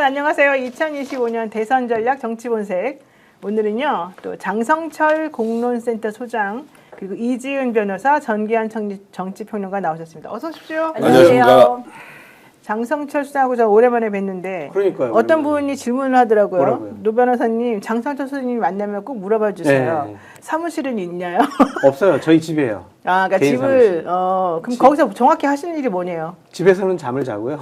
안녕하세요. 2025년 대선 전략 정치 본색. 오늘은요, 또 장성철 공론센터 소장, 그리고 이지은 변호사, 전기한 정치평론가 나오셨습니다. 어서 오십시오. 안녕하세요. 장성철 수사하고 저 오랜만에 뵀는데 그러니까요. 어떤 분이 질문을 하더라고요. 뭐라고요? 노 변호사님, 장성철 소장님 만나면 꼭 물어봐 주세요. 네. 사무실은 있냐요? 없어요. 저희 집이에요. 아, 그러니까 개인 집을 그럼 거기서 정확히 하시는 일이 뭐네요? 집에서는 잠을 자고요.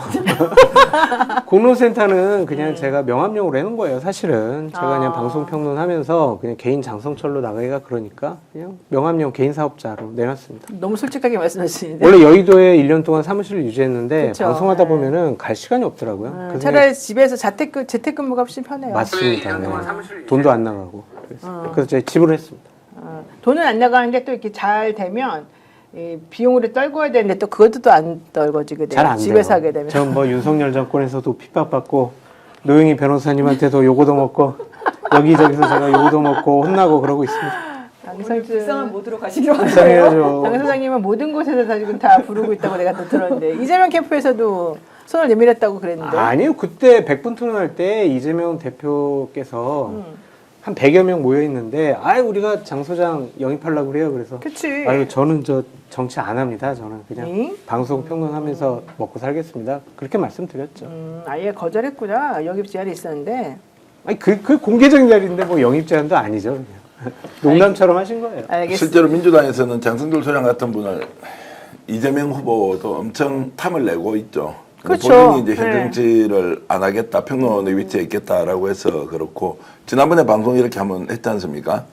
공론센터는 그냥 제가 명함용으로 해놓은 거예요. 사실은 제가 그냥 방송평론하면서 그냥 개인 장성철로 나가기가 그러니까 그냥 명함용 개인 사업자로 내놨습니다. 너무 솔직하게 말씀하시는데. 원래 여의도에 1년 동안 사무실을 유지했는데 그쵸. 방송하다 네. 보면은 갈 시간이 없더라고요. 그래서 차라리 집에서 재택근무가 훨씬 편해요. 맞습니다. 네. 돈도 안 나가고 그래서 제가 집으로 했습니다. 돈은 안 나가는데 또 이렇게 잘 되면 이 비용으로 떨궈야 되는데 또 그것도 또 안 떨궈지게 돼요. 잘 안 돼요. 집에서 하게 되면. 전 뭐 윤석열 정권에서도 핍박받고 노영희 변호사님한테도 요거도 먹고 여기저기서 제가 요거도 먹고 혼나고 그러고 있습니다. 오늘 불쌍한 모드로 가시기로 하네요. 불쌍해야죠. 장 소장님은 모든 곳에서 다 지금 다 부르고 있다고 내가 또 들었는데 이재명 캠프에서도 손을 내밀었다고 그랬는데. 아니요. 그때 100분 토론할 때 이재명 대표께서 한 100여 명 모여 있는데 우리가 장 소장 영입하려고 그래요. 그래서 그치. 저는 저 정치 안 합니다. 저는 그냥 방송 평론하면서 먹고 살겠습니다. 그렇게 말씀드렸죠. 아예 거절했구나. 영입 제안이 있었는데. 그 공개적인 자리인데 뭐 영입 제안도 아니죠. 그냥. 농담처럼 하신 거예요. 알겠습니다. 실제로 민주당에서는 장성철 소장 같은 분을 이재명 후보도 엄청 탐을 내고 있죠. 그렇죠. 본인이 이제 현 네. 정치를 안 하겠다, 평론의 위치에 있겠다라고 해서 그렇고 지난번에 방송 이렇게 한번 했지 않습니까?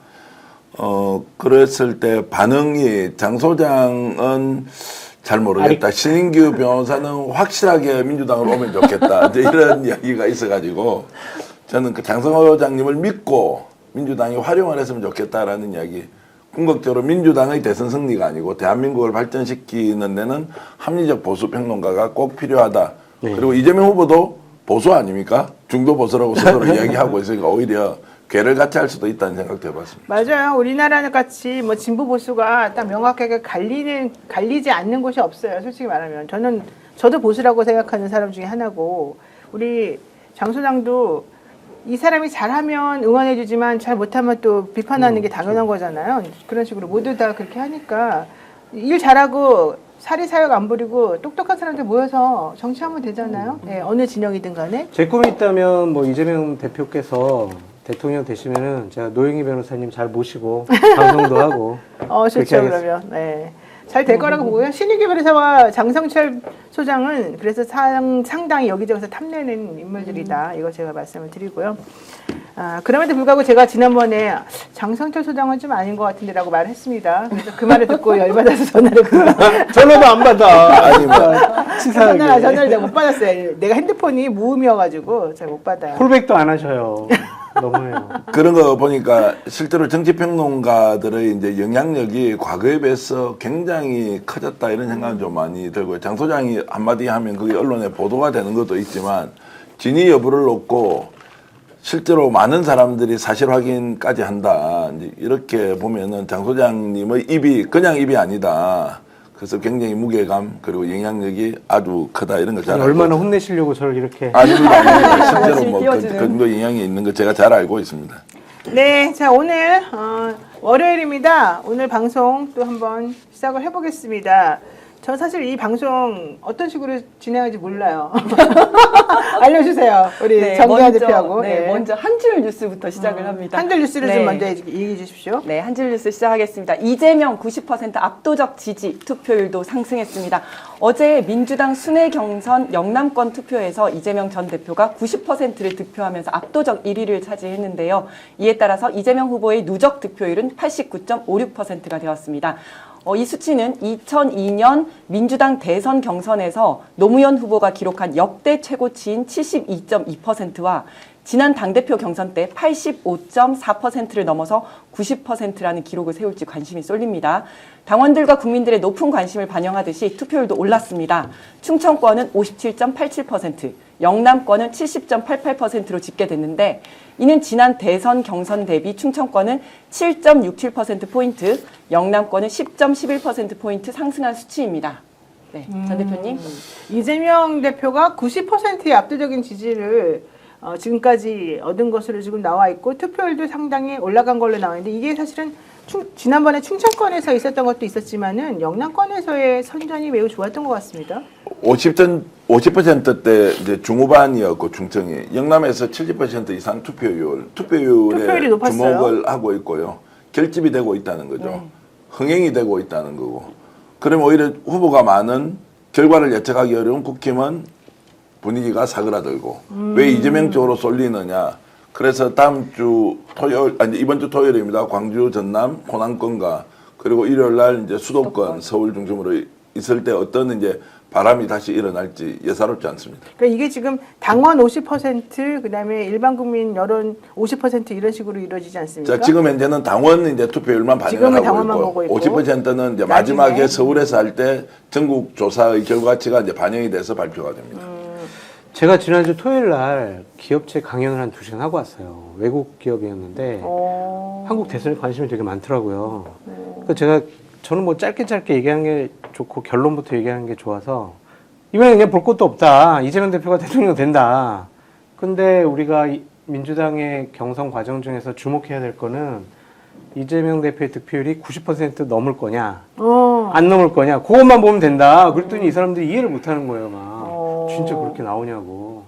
그랬을 때 반응이 장 소장은 잘 모르겠다. 신인규 변호사는 확실하게 민주당으로 오면 좋겠다. 이제 이런 이야기가 있어가지고 저는 그 장 소장님을 믿고 민주당이 활용을 했으면 좋겠다라는 이야기. 궁극적으로 민주당의 대선 승리가 아니고 대한민국을 발전시키는 데는 합리적 보수 평론가가 꼭 필요하다. 네. 그리고 이재명 후보도 보수 아닙니까? 중도 보수라고 스스로 이야기하고 있으니까 오히려 괴를 같이 할 수도 있다는 생각도 해봤습니다. 맞아요. 우리나라는 같이 뭐 진보 보수가 딱 명확하게 갈리지 않는 곳이 없어요. 솔직히 말하면 저도 보수라고 생각하는 사람 중에 하나고 우리 장 소장도 이 사람이 잘하면 응원해주지만 잘 못하면 또 비판하는 게 당연한 거잖아요. 그런 식으로 모두 다 그렇게 하니까 일 잘하고 사리사욕 안 부리고 똑똑한 사람들 모여서 정치하면 되잖아요. 네, 어느 진영이든 간에. 제 꿈이 있다면 뭐 이재명 대표께서 대통령 되시면은 제가 노영희 변호사님 잘 모시고 방송도 하고 좋죠. 그러면 네. 잘 될 거라고 보고요. 신인규 변호사와 장성철 소장은 그래서 상당히 여기저기서 탐내는 인물들이다. 이거 제가 말씀을 드리고요. 그럼에도 불구하고 제가 지난번에 장성철 소장은 좀 아닌 것 같은데라고 말을 했습니다. 그래서 그 말을 듣고 열받아서 전화를 전화도 안 받아. 아니 뭐 치사하게. 전화를 내가 못 받았어요. 내가 핸드폰이 무음이어가지고 잘 못 받아요. 콜백도 안 하셔요. 너무해요. 그런 거 보니까 실제로 정치평론가들의 이제 영향력이 과거에 비해서 굉장히 커졌다 이런 생각은 좀 많이 들고요. 장 소장이 한마디 하면 그게 언론에 보도가 되는 것도 있지만 진위 여부를 놓고 실제로 많은 사람들이 사실 확인까지 한다. 이제 이렇게 보면은 장 소장님의 입이 그냥 입이 아니다. 그래서 굉장히 무게감 그리고 영향력이 아주 크다 이런 걸 잘 알고 얼마나 혼내시려고 저를 이렇게. 아닙니다. 실제로 뭐 그 정도 영향이 있는 거 제가 잘 알고 있습니다. 네, 자 오늘 월요일입니다. 오늘 방송 또 한번 시작을 해보겠습니다. 저 사실 이 방송 어떤 식으로 진행할지 몰라요. 알려주세요. 우리 정기아 대표하고. 네, 먼저 한 줄 뉴스부터 시작을 합니다. 한 줄 뉴스를 네. 좀 먼저 얘기해 주십시오. 네, 한 줄 뉴스 시작하겠습니다. 이재명 90% 압도적 지지, 투표율도 상승했습니다. 어제 민주당 순회 경선 영남권 투표에서 이재명 전 대표가 90%를 득표하면서 압도적 1위를 차지했는데요. 이에 따라서 이재명 후보의 누적 득표율은 89.56%가 되었습니다. 이 수치는 2002년 민주당 대선 경선에서 노무현 후보가 기록한 역대 최고치인 72.2%와 지난 당대표 경선 때 85.4%를 넘어서 90%라는 기록을 세울지 관심이 쏠립니다. 당원들과 국민들의 높은 관심을 반영하듯이 투표율도 올랐습니다. 충청권은 57.87%, 영남권은 70.88%로 집계됐는데 이는 지난 대선 경선 대비 충청권은 7.67%포인트, 영남권은 10.11%포인트 상승한 수치입니다. 네, 전 대표님. 이재명 대표가 90%의 압도적인 지지를 지금까지 얻은 것으로 지금 나와 있고 투표율도 상당히 올라간 걸로 나와 있는데 이게 사실은 지난번에 충청권에서 있었던 것도 있었지만은 영남권에서의 선전이 매우 좋았던 것 같습니다. 50%대 이제 중후반이었고 충청이 영남에서 70% 이상 투표율에 높았어요. 주목을 하고 있고요. 결집이 되고 있다는 거죠. 흥행이 되고 있다는 거고. 그러면 오히려 후보가 많은 결과를 예측하기 어려운 국힘은 분위기가 사그라들고 왜 이재명 쪽으로 쏠리느냐. 그래서 다음 주 토요일, 아니 이번 주 토요일입니다. 광주, 전남, 호남권과 그리고 일요일 날 이제 수도권, 서울 중심으로 있을 때 어떤 이제 바람이 다시 일어날지 예사롭지 않습니다. 그러니까 이게 지금 당원 50% 그다음에 일반 국민 여론 50% 이런 식으로 이루어지지 않습니까? 자, 지금 현재는 당원 이제 투표율만 지금은 반영을 당원만 하고 보고 있고, 있고 50%는 이제 나중에. 마지막에 서울에서 할 때 전국 조사의 결과치가 이제 반영이 돼서 발표가 됩니다. 제가 지난주 토요일 날 기업체 강연을 한 2시간 하고 왔어요. 외국 기업이었는데 한국 대선에 관심이 되게 많더라고요. 그러니까 저는 뭐 짧게 얘기하는 게 좋고 결론부터 얘기하는 게 좋아서 이번에 그냥 볼 것도 없다. 이재명 대표가 대통령 된다. 근데 우리가 민주당의 경선 과정 중에서 주목해야 될 거는 이재명 대표의 득표율이 90% 넘을 거냐, 안 넘을 거냐, 그것만 보면 된다. 그랬더니 이 사람들이 이해를 못 하는 거예요, 막. 진짜 그렇게 나오냐고.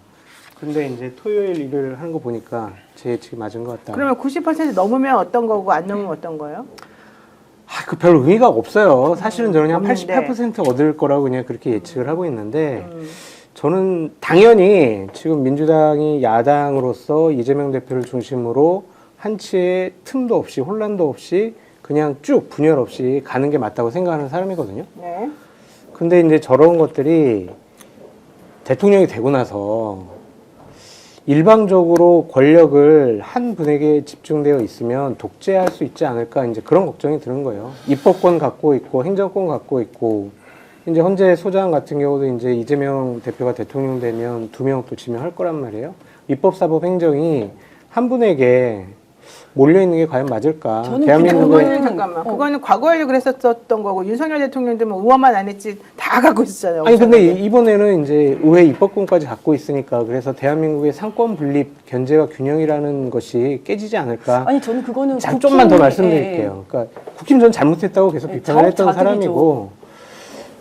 근데 이제 토요일, 일요일 하는 거 보니까 제 예측이 맞은 것 같다. 그러면 90% 넘으면 어떤 거고 안 넘으면 어떤 거예요? 그 별 의미가 없어요. 사실은 저는 그냥 없는데. 88% 얻을 거라고 그냥 그렇게 예측을 하고 있는데 저는 당연히 지금 민주당이 야당으로서 이재명 대표를 중심으로 한치의 틈도 없이 혼란도 없이 그냥 쭉 분열 없이 가는 게 맞다고 생각하는 사람이거든요. 네. 근데 이제 저런 것들이 대통령이 되고 나서 일방적으로 권력을 한 분에게 집중되어 있으면 독재할 수 있지 않을까 이제 그런 걱정이 드는 거예요. 입법권 갖고 있고 행정권 갖고 있고 이제 헌재 소장 같은 경우도 이제 이재명 대표가 대통령 되면 2명 또 지명할 거란 말이에요. 입법, 사법, 행정이 한 분에게 몰려 있는 게 과연 맞을까? 저는 대한민국의 그거는 잠깐만. 그거는 과거에도 그랬었던 거고 윤석열 대통령도 뭐 의원만 안 했지 다 갖고 있었잖아요. 아니 근데 이번에는 이제 의회 입법권까지 갖고 있으니까 그래서 대한민국의 상권 분립 견제와 균형이라는 것이 깨지지 않을까? 아니 저는 그거는 좀만 더 국힘이, 말씀드릴게요. 그러니까 국힘 전 잘못했다고 계속 네, 비판을 했던 자업자득이죠. 사람이고,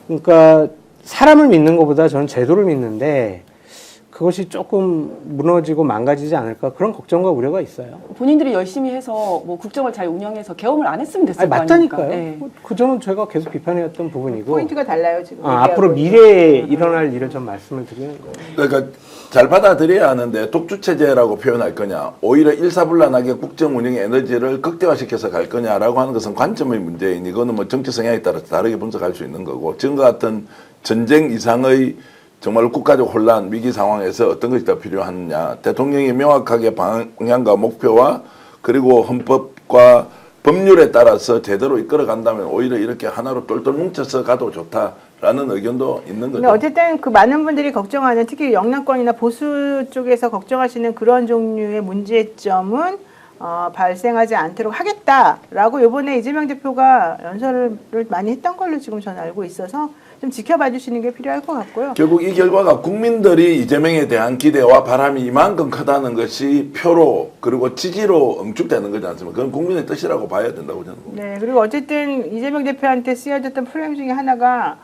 그러니까 사람을 믿는 것보다 저는 제도를 믿는데 그것이 조금 무너지고 망가지지 않을까 그런 걱정과 우려가 있어요. 본인들이 열심히 해서 뭐 국정을 잘 운영해서 개엄을 안 했으면 됐을 아니, 거 아닙니까? 맞다니까요. 네. 그 점은 제가 계속 비판해왔던 부분이고 포인트가 달라요 지금. 앞으로 얘기하고 미래에 일어날 일을 좀 말씀을 드리는 거예요. 그러니까 잘 받아들여야 하는데 독주체제라고 표현할 거냐, 오히려 일사불란하게 국정 운영의 에너지를 극대화시켜서 갈 거냐라고 하는 것은 관점의 문제인 이거는 뭐 정치 성향에 따라서 다르게 분석할 수 있는 거고 지금과 같은 전쟁 이상의 정말 국가적 혼란, 위기 상황에서 어떤 것이 더 필요하느냐. 대통령이 명확하게 방향과 목표와 그리고 헌법과 법률에 따라서 제대로 이끌어간다면 오히려 이렇게 하나로 똘똘 뭉쳐서 가도 좋다라는 의견도 있는 근데 거죠. 어쨌든 그 많은 분들이 걱정하는 특히 영남권이나 보수 쪽에서 걱정하시는 그런 종류의 문제점은 발생하지 않도록 하겠다라고 이번에 이재명 대표가 연설을 많이 했던 걸로 지금 저는 알고 있어서 좀 지켜봐 주시는 게 필요할 것 같고요. 결국 이 결과가 국민들이 이재명에 대한 기대와 바람이 이만큼 크다는 것이 표로 그리고 지지로 응축되는 거지 않습니까? 그건 국민의 뜻이라고 봐야 된다고 저는 봅니다. 네, 그리고 어쨌든 이재명 대표한테 쓰여졌던 프레임 중에 하나가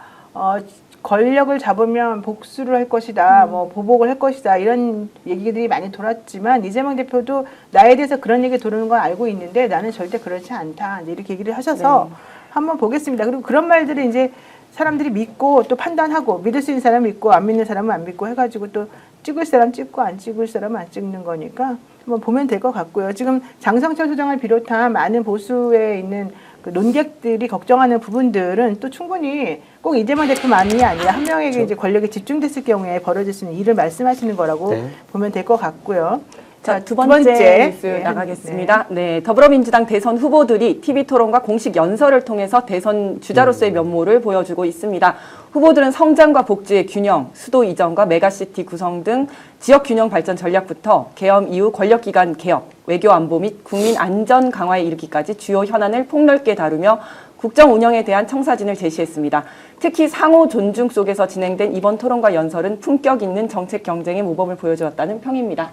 권력을 잡으면 복수를 할 것이다, 뭐 보복을 할 것이다 이런 얘기들이 많이 돌았지만 이재명 대표도 나에 대해서 그런 얘기 도는 건 알고 있는데 나는 절대 그렇지 않다 이렇게 얘기를 하셔서 한번 보겠습니다. 그리고 그런 말들을 이제 사람들이 믿고 또 판단하고 믿을 수 있는 사람 믿고 안 믿는 사람은 안 믿고 해가지고 또 찍을 사람 찍고 안 찍을 사람은 안 찍는 거니까 한번 보면 될 것 같고요. 지금 장성철 소장을 비롯한 많은 보수에 있는 그 논객들이 걱정하는 부분들은 또 충분히 꼭 이재명 대표만이 아니라 한 명에게 이제 권력이 집중됐을 경우에 벌어질 수 있는 일을 말씀하시는 거라고 보면 될 것 같고요. 자, 두 번째 뉴스 나가겠습니다. 네, 더불어민주당 대선 후보들이 TV토론과 공식 연설을 통해서 대선 주자로서의 면모를 보여주고 있습니다. 후보들은 성장과 복지의 균형, 수도 이전과 메가시티 구성 등 지역 균형 발전 전략부터 계엄 이후 권력기관 개혁, 외교 안보 및 국민 안전 강화에 이르기까지 주요 현안을 폭넓게 다루며 국정 운영에 대한 청사진을 제시했습니다. 특히 상호 존중 속에서 진행된 이번 토론과 연설은 품격 있는 정책 경쟁의 모범을 보여주었다는 평입니다.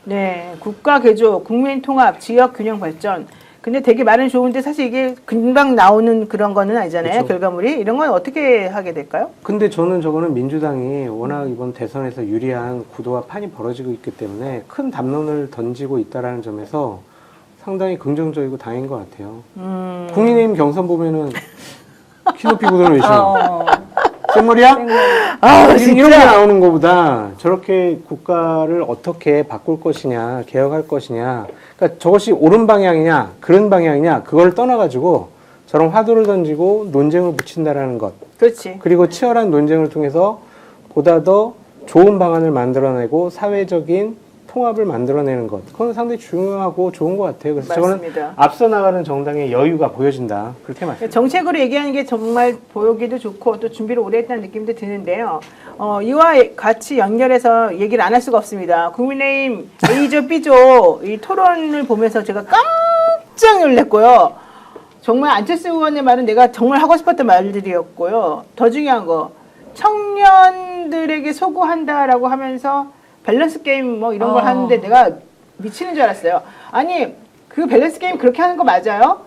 네, 국가 개조, 국민 통합, 지역 균형 발전. 근데 되게 말은 좋은데 사실 이게 금방 나오는 그런 거는 아니잖아요. 그쵸. 결과물이. 이런 건 어떻게 하게 될까요? 근데 저는 저거는 민주당이 워낙 이번 대선에서 유리한 구도와 판이 벌어지고 있기 때문에 큰 담론을 던지고 있다라는 점에서 상당히 긍정적이고 다행인 것 같아요. 국민의힘 경선 보면은 키높이 구도는 왜 싫어? 생머리야? 이런 게 나오는 것보다 저렇게 국가를 어떻게 바꿀 것이냐, 개혁할 것이냐, 그러니까 저것이 옳은 방향이냐, 그런 방향이냐, 그걸 떠나가지고 저런 화두를 던지고 논쟁을 붙인다라는 것. 그렇지. 그리고 치열한 논쟁을 통해서 보다 더 좋은 방안을 만들어내고 사회적인 통합을 만들어내는 것. 그건 상당히 중요하고 좋은 것 같아요. 그래서 맞습니다. 저거는 앞서 나가는 정당의 여유가 보여진다. 그렇게 말씀드립니다. 정책으로 얘기하는 게 정말 보기도 좋고 또 준비를 오래 했다는 느낌도 드는데요. 이와 같이 연결해서 얘기를 안 할 수가 없습니다. 국민의힘 A조 B조 이 토론을 보면서 제가 깜짝 놀랐고요. 정말 안철수 의원의 말은 내가 정말 하고 싶었던 말들이었고요. 더 중요한 거 청년들에게 소구한다라고 하면서 밸런스 게임 뭐 이런 걸 하는데 내가 미치는 줄 알았어요. 아니 그 밸런스 게임 그렇게 하는 거 맞아요?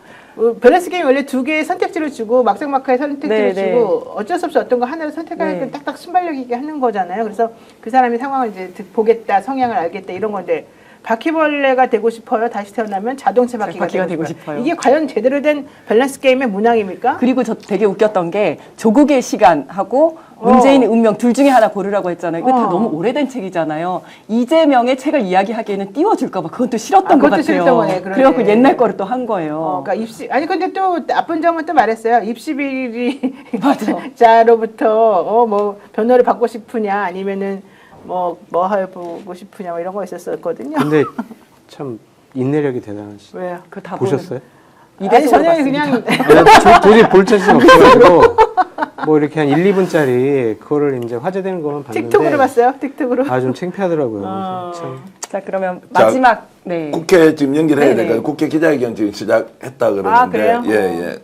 밸런스 게임 원래 두 개의 선택지를 주고 막상막하의 선택지를 네, 주고 어쩔 수 없이 어떤 거 하나를 선택하니까 네. 딱딱 순발력 있게 하는 거잖아요. 그래서 그 사람의 상황을 이제 보겠다, 성향을 알겠다 이런 건데 바퀴벌레가 되고 싶어요. 다시 태어나면 자동차 바퀴가 되고 싶어요. 이게 과연 제대로 된 밸런스 게임의 문항입니까? 그리고 저 되게 웃겼던 게 조국의 시간하고 문재인의 운명 둘 중에 하나 고르라고 했잖아요. 이거 다 너무 오래된 책이잖아요. 이재명의 책을 이야기하기에는 띄워줄까 봐 그건 또 싫었던 것 그것도 같아요. 싫었던 거네, 그러네. 그래갖고 옛날 거를 또 한 거예요. 그러니까 아니 근데 또 나쁜 점은 또 말했어요. 입시비리 맞아. 자로부터 뭐 변호를 받고 싶으냐 아니면은 뭐 해보고 싶으냐 뭐 이런 거 있었거든요. 근데 참 인내력이 대단하시죠. 왜요? 그거 다 보셨어요? 아니 저는 그냥 도저히 볼 자신 없어가지고 뭐 이렇게 한 1, 2분짜리 그거를 이제 화제되는 거만 봤는데 틱톡으로 봤어요. 틱톡으로. 아 좀 창피하더라고요. 참. 자 그러면 자, 마지막 네. 국회 지금 연결해야 네네. 될까요? 국회 기자회견 지금 시작했다 그러는데. 아, 그래요? 예.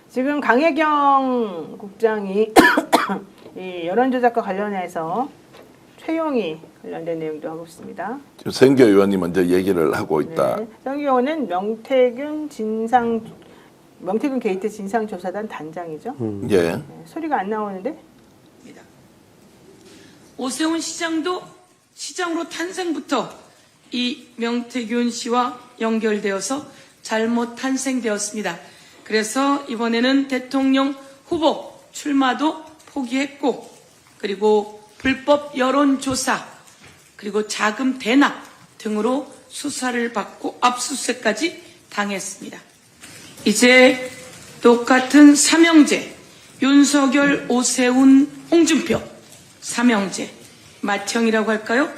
지금 강혜경 국장이 이 여론조작과 관련해서 최용희 관련된 내용도 하고 있습니다. 지금 선교 의원이 먼저 얘기를 하고 있다. 네. 최용희 의원은 명태균 게이트 진상조사단 단장이죠. 예. 네, 소리가 안 나오는데? 오세훈 시장도 시장으로 탄생부터 이 명태균 씨와 연결되어서 잘못 탄생되었습니다. 그래서 이번에는 대통령 후보 출마도 포기했고, 그리고 불법 여론조사, 그리고 자금 대납 등으로 수사를 받고 압수수색까지 당했습니다. 이제 똑같은 삼형제, 윤석열, 오세훈, 홍준표 삼형제, 맏형이라고 할까요?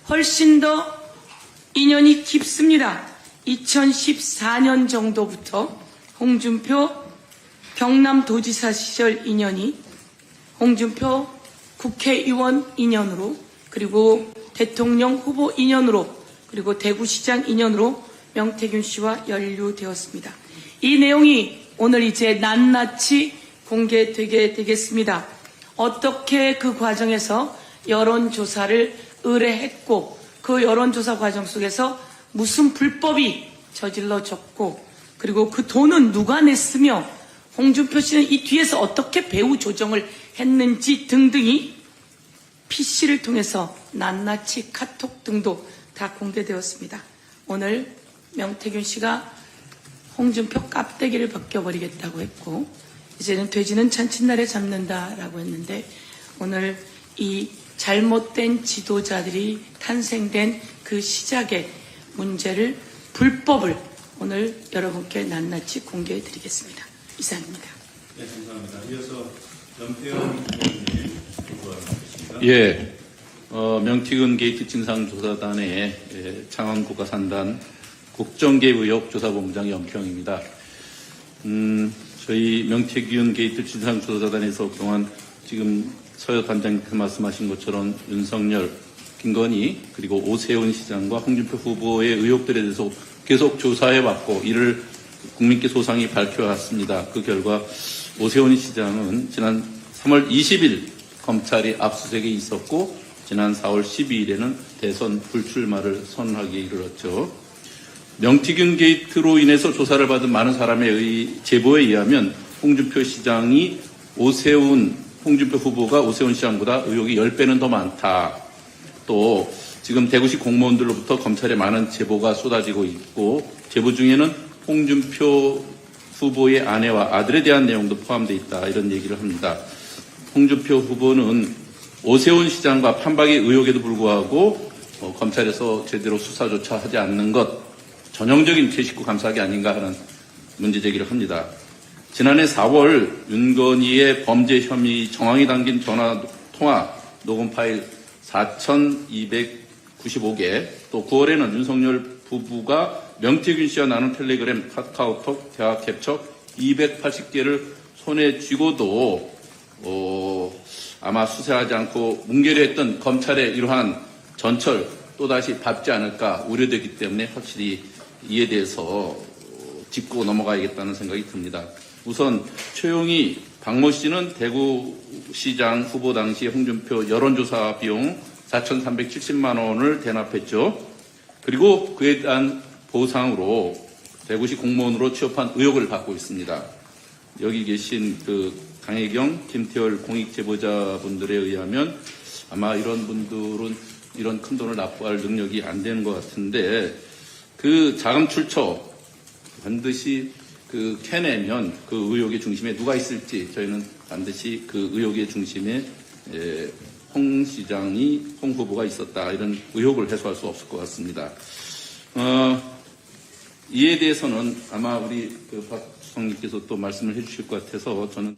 훨씬 더 인연이 깊습니다. 2014년 정도부터 홍준표 경남도지사 시절 인연이 홍준표 국회의원 인연으로, 그리고 대통령 후보 인연으로, 그리고 대구시장 인연으로 명태균 씨와 연루되었습니다. 이 내용이 오늘 이제 낱낱이 공개되게 되겠습니다. 어떻게 그 과정에서 여론조사를 의뢰했고, 그 여론조사 과정 속에서 무슨 불법이 저질러졌고, 그리고 그 돈은 누가 냈으며 홍준표 씨는 이 뒤에서 어떻게 배후 조정을 했는지 등등이 PC를 통해서 낱낱이 카톡 등도 다 공개되었습니다. 오늘 명태균 씨가 홍준표 깝대기를 벗겨버리겠다고 했고, 이제는 돼지는 잔칫날에 잡는다라고 했는데, 오늘 이 잘못된 지도자들이 탄생된 그 시작의 문제를, 불법을 오늘 여러분께 낱낱이 공개해 드리겠습니다. 이상입니다. 네, 감사합니다. 이어서 명태균 의원님 요구하겠습니다. 예, 명태균 게이트 진상조사단의 창원국가산단 국정개입 의혹 조사본부장 영평입니다. 저희 명태균 게이트 진상조사단에서 그동안 지금 서여 단장님께서 말씀하신 것처럼 윤석열, 김건희, 그리고 오세훈 시장과 홍준표 후보의 의혹들에 대해서 계속 조사해왔고, 이를 국민께 소상히 밝혀왔습니다. 그 결과 오세훈 시장은 지난 3월 20일 검찰이 압수수색에 있었고, 지난 4월 12일에는 대선 불출마를 선언하기에 이르렀죠. 명태균 게이트로 인해서 조사를 받은 많은 사람의 제보에 의하면 홍준표 후보가 오세훈 시장보다 의혹이 10배는 더 많다. 또 지금 대구시 공무원들로부터 검찰에 많은 제보가 쏟아지고 있고 제보 중에는 홍준표 후보의 아내와 아들에 대한 내용도 포함되어 있다. 이런 얘기를 합니다. 홍준표 후보는 오세훈 시장과 판박의 의혹에도 불구하고 검찰에서 제대로 수사조차 하지 않는 것 전형적인 제 식구 감싸기 아닌가 하는 문제 제기를 합니다. 지난해 4월 윤건희의 범죄 혐의 정황이 담긴 전화 통화 녹음 파일 4,295개, 또 9월에는 윤석열 부부가 명태균 씨와 나눈 텔레그램, 카카오톡, 대화 캡처 280개를 손에 쥐고도 아마 수사하지 않고 뭉개려 했던 검찰의 이러한 전철 또다시 밟지 않을까 우려되기 때문에 확실히 이에 대해서 짚고 넘어가야겠다는 생각이 듭니다. 우선 최용희 박모 씨는 대구시장 후보 당시 홍준표 여론조사 비용 4,370만 원을 대납했죠. 그리고 그에 대한 보상으로 대구시 공무원으로 취업한 의혹을 받고 있습니다. 여기 계신 그 강혜경, 김태월 공익 제보자분들에 의하면 아마 이런 분들은 이런 큰 돈을 납부할 능력이 안 되는 것 같은데 그 자금 출처 반드시 그 캐내면 그 의혹의 중심에 누가 있을지 저희는 반드시 그 의혹의 중심에 홍 후보가 있었다 이런 의혹을 해소할 수 없을 것 같습니다. 이에 대해서는 아마 우리 그 박수성님께서 또 말씀을 해주실 것 같아서 저는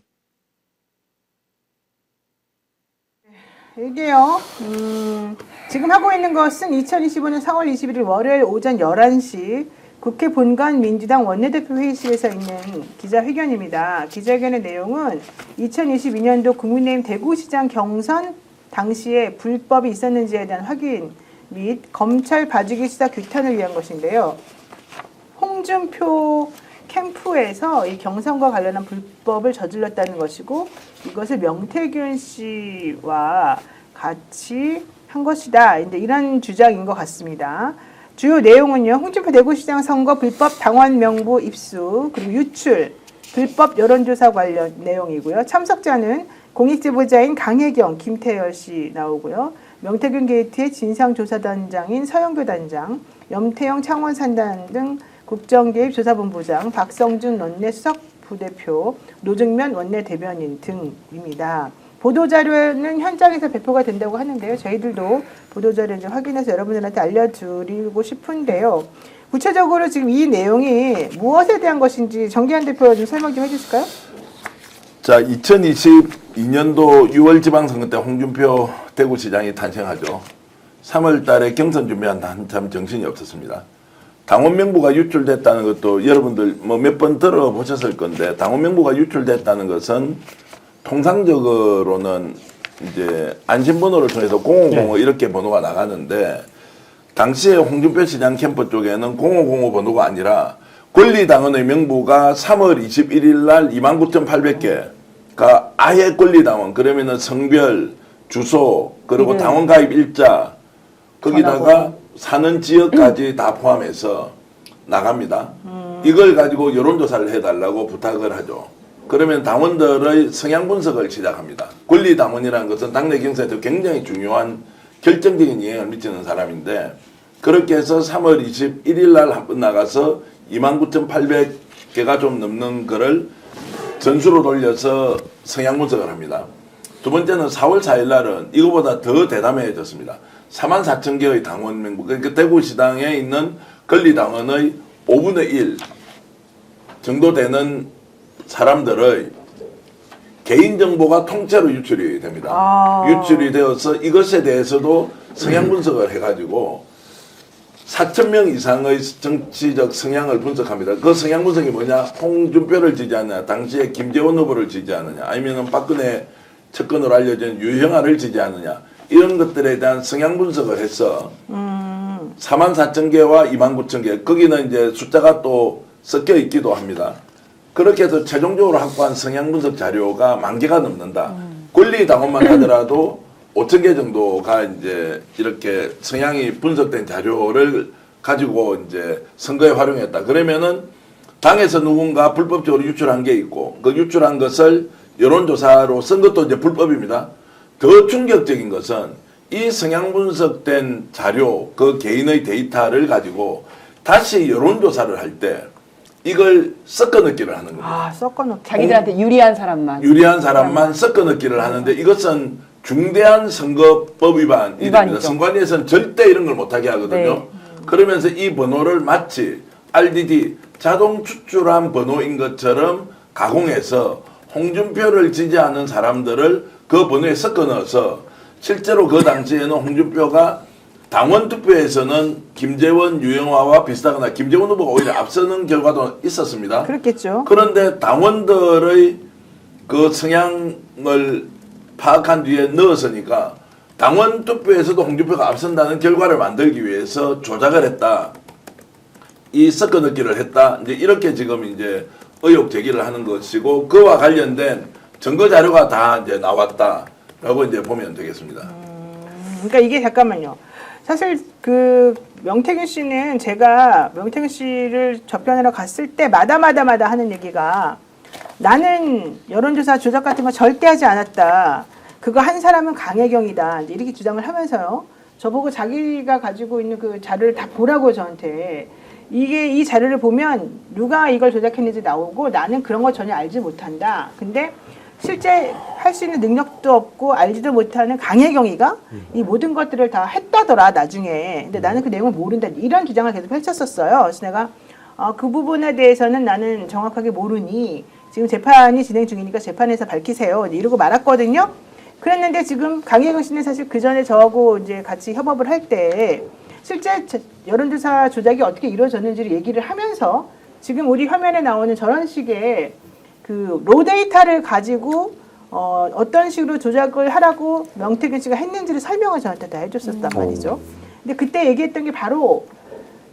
이게요, 지금 하고 있는 것은 2025년 4월 21일 월요일 오전 11시 국회 본관 민주당 원내대표 회의실에서 있는 기자회견입니다. 기자회견의 내용은 2022년도 국민의힘 대구시장 경선 당시에 불법이 있었는지에 대한 확인 및 검찰 봐주기 수사 규탄을 위한 것인데요. 홍준표 캠프에서 이 경선과 관련한 불법을 저질렀다는 것이고 이것을 명태균 씨와 같이 한 것이다. 이런 주장인 것 같습니다. 주요 내용은요. 홍준표 대구시장 선거 불법 당원 명부 입수 그리고 유출, 불법 여론조사 관련 내용이고요. 참석자는 공익제보자인 강혜경, 김태열 씨 나오고요. 명태균 게이트의 진상조사단장인 서영교 단장, 염태영 창원산단 등 국정개입 조사본부장, 박성준 원내 수석부대표, 노정면 원내 대변인 등입니다. 보도자료는 현장에서 배포가 된다고 하는데요. 저희들도 보도자료 좀 확인해서 여러분들한테 알려드리고 싶은데요. 구체적으로 지금 이 내용이 무엇에 대한 것인지 정기환 대표 좀 설명 좀 해주실까요? 자, 2022년도 6월 지방선거 때 홍준표 대구시장이 탄생하죠. 3월 달에 경선 준비한다 한참 정신이 없었습니다. 당원 명부가 유출됐다는 것도 여러분들 뭐 몇 번 들어보셨을 건데 당원 명부가 유출됐다는 것은 통상적으로는 이제 안심번호를 통해서 0505 이렇게 번호가 나가는데 당시에 홍준표 시장 캠프 쪽에는 0505 번호가 아니라 권리당원의 명부가 3월 21일 날 29,800개가 아예 권리당원 그러면은 성별, 주소 그리고 당원 가입 일자 거기다가 사는 지역까지 다 포함해서 나갑니다. 이걸 가지고 여론조사를 해달라고 부탁을 하죠. 그러면 당원들의 성향 분석을 시작합니다. 권리당원이라는 것은 당내 경선에서 굉장히 중요한 결정적인 영향을 미치는 사람인데 그렇게 해서 3월 21일 날 한 번 나가서 29,800개가 좀 넘는 거를 전수로 돌려서 성향 분석을 합니다. 두 번째는 4월 4일 날은 이거보다 더 대담해졌습니다. 44,000개의 당원 명부, 그러니까 대구시당에 있는 권리당원의 5분의 1 정도 되는 사람들의 개인정보가 통째로 유출이 됩니다. 유출이 되어서 이것에 대해서도 성향 분석을 해가지고 4,000명 이상의 정치적 성향을 분석합니다. 그 성향 분석이 뭐냐? 홍준표를 지지하느냐, 당시에 김재원 후보를 지지하느냐, 아니면 박근혜 측근으로 알려진 유형아를 지지하느냐, 이런 것들에 대한 성향 분석을 해서 44,000개와 29,000개, 거기는 이제 숫자가 또 섞여 있기도 합니다. 그렇게 해서 최종적으로 확보한 성향 분석 자료가 10,000개가 넘는다. 권리당원만 하더라도 5천 개 정도가 이제 이렇게 성향이 분석된 자료를 가지고 이제 선거에 활용했다. 그러면은 당에서 누군가 불법적으로 유출한 게 있고 그 유출한 것을 여론조사로 쓴 것도 이제 불법입니다. 더 충격적인 것은 이 성향 분석된 자료, 그 개인의 데이터를 가지고 다시 여론조사를 할 때 이걸 섞어 넣기를 하는 겁니다. 아, 섞어놓기. 자기들한테 유리한 사람만. 유리한 사람만 섞어 넣기를 하는데 이것은 중대한 선거법 위반이 됩니다. 위반이죠. 선관위에서는 절대 이런 걸 못하게 하거든요. 네. 그러면서 이 번호를 마치 RDD 자동 추출한 번호인 것처럼 가공해서 홍준표를 지지하는 사람들을 그 번호에 섞어 넣어서 실제로 그 당시에는 홍준표가 당원 투표에서는 김재원, 유영화와 비슷하거나 김재원 후보가 오히려 앞서는 결과도 있었습니다. 그렇겠죠. 그런데 당원들의 그 성향을 파악한 뒤에 넣었으니까 당원 투표에서도 홍준표가 앞선다는 결과를 만들기 위해서 조작을 했다. 이 섞어 넣기를 했다. 이제 이렇게 지금 이제 의혹 제기를 하는 것이고 그와 관련된 증거 자료가 다 이제 나왔다라고 이제 보면 되겠습니다. 그러니까 이게 잠깐만요. 사실 그 명태균 씨는 제가 명태균 씨를 접견하러 갔을 때마다 하는 얘기가 나는 여론조사 조작 같은 거 절대 하지 않았다. 그거 한 사람은 강혜경이다. 이렇게 주장을 하면서요. 저보고 자기가 가지고 있는 그 자료를 다 보라고 저한테. 이게 이 자료를 보면 누가 이걸 조작했는지 나오고 나는 그런 거 전혀 알지 못한다. 근데 실제 할 수 있는 능력도 없고 알지도 못하는 강혜경이가 이 모든 것들을 다 했다더라 나중에. 근데 나는 그 내용을 모른다. 이런 주장을 계속 펼쳤었어요. 그래서 내가 그 부분에 대해서는 나는 정확하게 모르니 지금 재판이 진행 중이니까 재판에서 밝히세요. 이러고 말았거든요. 그랬는데 지금 강혜경 씨는 사실 그 전에 저하고 이제 같이 협업을 할 때 실제 여론조사 조작이 어떻게 이루어졌는지를 얘기를 하면서 지금 우리 화면에 나오는 저런 식의 그 로데이터를 가지고 어떤 식으로 조작을 하라고 명태균 씨가 했는지를 설명을 저한테 다 해줬었단 말이죠. 근데 그때 얘기했던 게 바로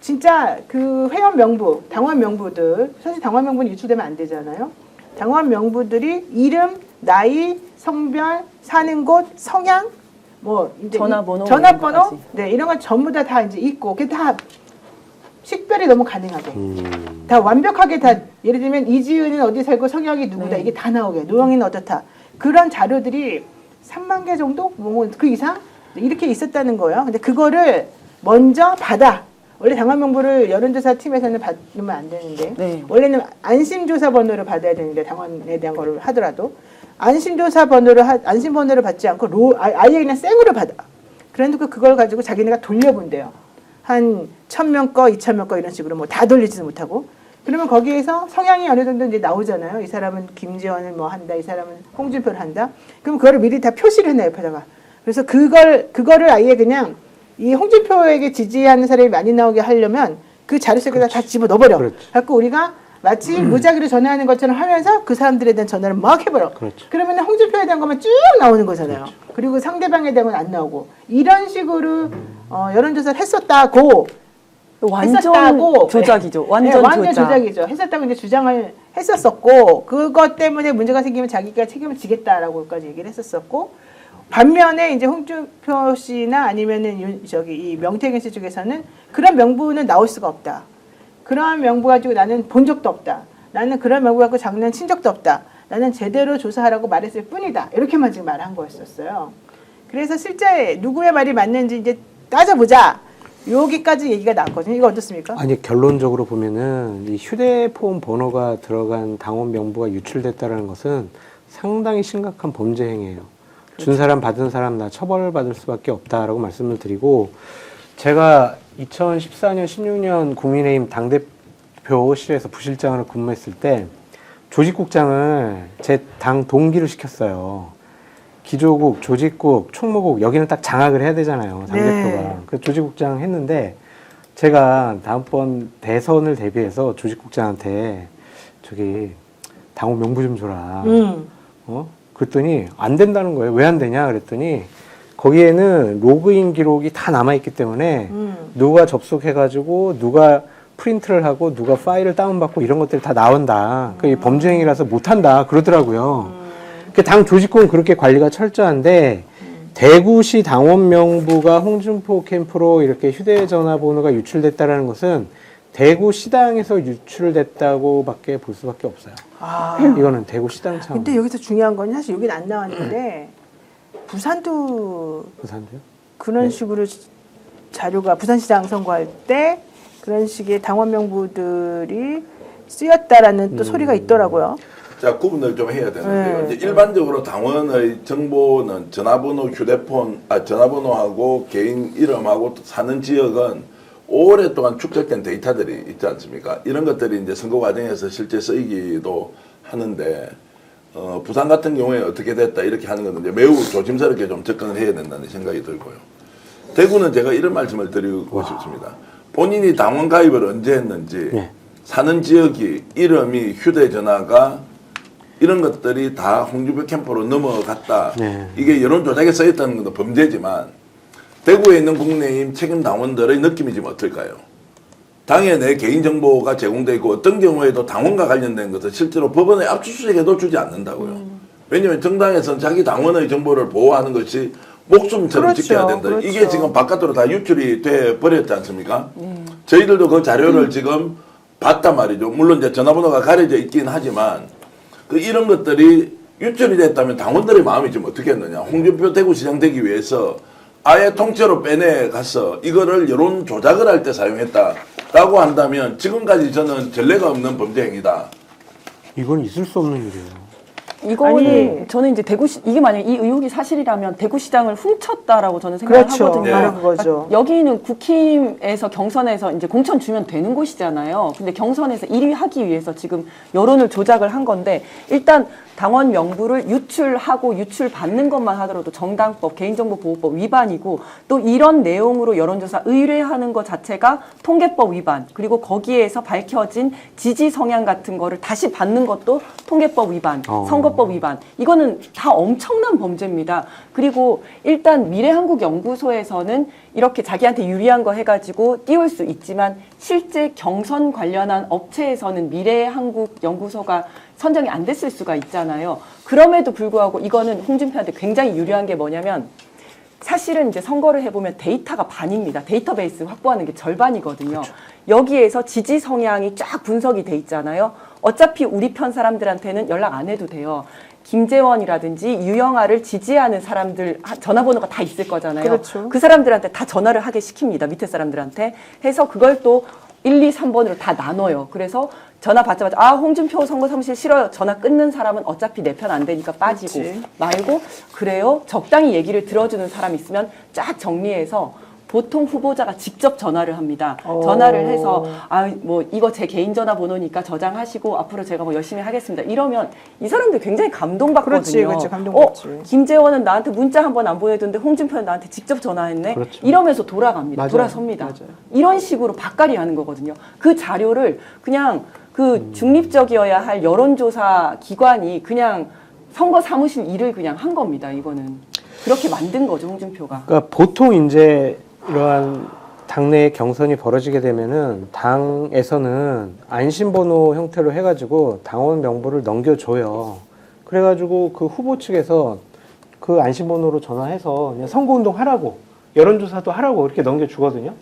진짜 그 회원 명부, 당원 명부들, 사실 당원 명부는 유출되면 안 되잖아요. 당원 명부들이 이름, 나이, 성별, 사는 곳, 성향, 뭐 이제 전화번호, 전화번호, 네 이런 건 전부 다 이제 있고 그게 다 식별이 너무 가능하게, 다 완벽하게 다 예를 들면 이지은은 어디 살고 성향이 누구다 네. 이게 다 나오게, 노영이는 어떻다 그런 자료들이 3만 개 정도, 뭐 그 이상 이렇게 있었다는 거예요. 근데 그거를 먼저 받아. 원래 당원 명부를 여론조사 팀에서는 받으면 안 되는데 네. 원래는 안심조사 번호를 받아야 되는데 당원에 대한 거를 하더라도 안심조사 번호를 안심번호를 받지 않고 아예 그냥 생으로 받아. 그런데 그걸 가지고 자기네가 돌려본대요. 한 1,000명 거, 2,000명 거 이런 식으로 뭐 다 돌리지도 못하고. 그러면 거기에서 성향이 어느 정도 이제 나오잖아요. 이 사람은 김재원을 뭐 한다, 이 사람은 홍준표를 한다. 그럼 그거를 미리 다 표시를 해놔요, 옆에다가. 그래서 그거를 아예 그냥 이 홍준표에게 지지하는 사람이 많이 나오게 하려면 그 자료 속에다 다 집어 넣어버려. 그렇죠. 갖고 우리가 마치 무작위로 전화하는 것처럼 하면서 그 사람들에 대한 전화를 막 해버려. 그렇죠. 그러면 홍준표에 대한 것만 쭉 나오는 거잖아요. 그리고 상대방에 대한 건 안 나오고. 이런 식으로 여론조사를 했었다고. 완전 했었다고. 조작이죠. 네, 완전 완전 조작. 조작이죠. 했었다고 이제 주장을 했었었고, 그것 때문에 문제가 생기면 자기가 책임을 지겠다라고까지 얘기를 했었었고, 반면에 이제 홍준표 씨나 아니면은 이 명태균 씨 쪽에서는 그런 명부는 나올 수가 없다. 그런 명부 가지고 나는 본 적도 없다. 나는 그런 명부 갖고 장난친 적도 없다. 나는 제대로 조사하라고 말했을 뿐이다. 이렇게만 지금 말한 거였었어요. 그래서 실제 누구의 말이 맞는지 이제 따져보자. 여기까지 얘기가 나왔거든요. 이거 어떻습니까? 아니 결론적으로 보면은 이 휴대폰 번호가 들어간 당원 명부가 유출됐다는 것은 상당히 심각한 범죄 행위예요. 준 사람 받은 사람 다 처벌받을 수밖에 없다라고 말씀을 드리고, 제가 2014년 16년 국민의힘 당대표실에서 부실장으로 근무했을 때 조직국장을 제 당 동기를 시켰어요. 기조국, 조직국, 총무국 여기는 딱 장악을 해야 되잖아요. 당대표가. 네. 그 조직국장 했는데 제가 다음번 대선을 대비해서 조직국장한테 저기 당원 명부 좀 줘라. 그랬더니 안 된다는 거예요. 왜 안 되냐 그랬더니 거기에는 로그인 기록이 다 남아있기 때문에 누가 접속해가지고 누가 프린트를 하고 누가 파일을 다운받고 이런 것들이 다 나온다. 그게 범죄 행위라서 못한다 그러더라고요. 그 당 조직국은 그렇게 관리가 철저한데 대구시 당원 명부가 홍준표 캠프로 이렇게 휴대전화번호가 유출됐다라는 것은 대구시당에서 유출됐다고밖에 볼 수밖에 없어요. 아. 이거는 대구시당 차원. 근데 여기서 중요한 건 사실 여긴 안 나왔는데 부산도 부산도요? 그런 네. 식으로 자료가 부산시장 선거할 때 그런 식의 당원 명부들이 쓰였다라는 또 소리가 있더라고요. 자, 구분을 좀 해야 되는데요. 네. 이제 일반적으로 당원의 정보는 전화번호, 전화번호하고 개인 이름하고 사는 지역은 오랫동안 축적된 데이터들이 있지 않습니까? 이런 것들이 이제 선거 과정에서 실제 쓰이기도 하는데, 부산 같은 경우에 어떻게 됐다 이렇게 하는 것은 이제 매우 조심스럽게 좀 접근을 해야 된다는 생각이 들고요. 대구는 제가 이런 말씀을 드리고 싶습니다. 본인이 당원 가입을 언제 했는지, 네. 사는 지역이, 이름이, 휴대전화가 이런 것들이 다 홍준표 캠프로 넘어갔다. 네. 이게 여론 조작에 써있다는 것도 범죄지만 대구에 있는 국민의힘 책임 당원들의 느낌이 지금 어떨까요? 당에 내 개인정보가 제공되어 있고 어떤 경우에도 당원과 관련된 것을 실제로 법원에 압수수색해도 주지 않는다고요. 왜냐하면 정당에서는 자기 당원의 정보를 보호하는 것이 목숨처럼 그렇죠, 지켜야 된다. 그렇죠. 이게 지금 바깥으로 다 유출이 돼 버렸지 않습니까? 저희들도 그 자료를 지금 봤단 말이죠. 물론 이제 전화번호가 가려져 있긴 하지만 이런 것들이 유출이 됐다면 당원들의 마음이 지금 어떻게 했느냐. 홍준표 대구시장 되기 위해서 아예 통째로 빼내가서 이거를 여론 조작을 할 때 사용했다라고 한다면 지금까지 저는 전례가 없는 범죄 행위다. 이건 있을 수 없는 일이에요. 이거는 아니. 저는 이제 대구시 이게 만약 이 의혹이 사실이라면 대구시장을 훔쳤다라고 저는 생각을 그렇죠. 하거든요. 바로 그거죠. 여기는 국힘에서 경선에서 이제 공천 주면 되는 곳이잖아요. 근데 경선에서 1위 하기 위해서 지금 여론을 조작을 한 건데 일단 당원 명부를 유출하고 유출받는 것만 하더라도 정당법, 개인정보보호법 위반이고 또 이런 내용으로 여론조사 의뢰하는 것 자체가 통계법 위반 그리고 거기에서 밝혀진 지지 성향 같은 거를 다시 받는 것도 통계법 위반, 선거법 위반 이거는 다 엄청난 범죄입니다. 그리고 일단 미래한국연구소에서는 이렇게 자기한테 유리한 거 해가지고 띄울 수 있지만 실제 경선 관련한 업체에서는 미래한국연구소가 선정이 안 됐을 수가 있잖아요. 그럼에도 불구하고 이거는 홍준표한테 굉장히 유리한 게 뭐냐면 사실은 이제 선거를 해보면 데이터가 반입니다. 데이터베이스 확보하는 게 절반이거든요. 그렇죠. 여기에서 지지 성향이 쫙 분석이 돼 있잖아요. 어차피 우리 편 사람들한테는 연락 안 해도 돼요. 김재원이라든지 유영아를 지지하는 사람들 전화번호가 다 있을 거잖아요. 그렇죠. 그 사람들한테 다 전화를 하게 시킵니다. 밑에 사람들한테. 해서 그걸 또 1, 2, 3번으로 다 나눠요. 그래서 전화 받자마자 아 홍준표 선거 사무실 싫어요. 전화 끊는 사람은 어차피 내 편 안 되니까 빠지고 그렇지. 말고 그래요. 적당히 얘기를 들어주는 사람 있으면 쫙 정리해서 보통 후보자가 직접 전화를 합니다. 전화를 해서 아 뭐 이거 제 개인 전화번호니까 저장하시고 앞으로 제가 뭐 열심히 하겠습니다. 이러면 이 사람들 굉장히 감동받거든요. 그렇지, 그렇지. 감동받지. 김재원은 나한테 문자 한 번 안 보내던데 홍준표는 나한테 직접 전화했네. 그렇죠. 이러면서 돌아갑니다. 맞아요. 돌아섭니다. 맞아요. 이런 식으로 바까리 하는 거거든요. 그 자료를 그냥 그 중립적이어야 할 여론조사 기관이 그냥 선거 사무실 일을 그냥 한 겁니다. 이거는 그렇게 만든 거죠, 홍준표가. 그러니까 보통 이제 이러한 당내 경선이 벌어지게 되면은 당에서는 안심번호 형태로 해가지고 당원 명부를 넘겨줘요. 그래가지고 그 후보 측에서 그 안심번호로 전화해서 그냥 선거운동 하라고 여론조사도 하라고 이렇게 넘겨주거든요.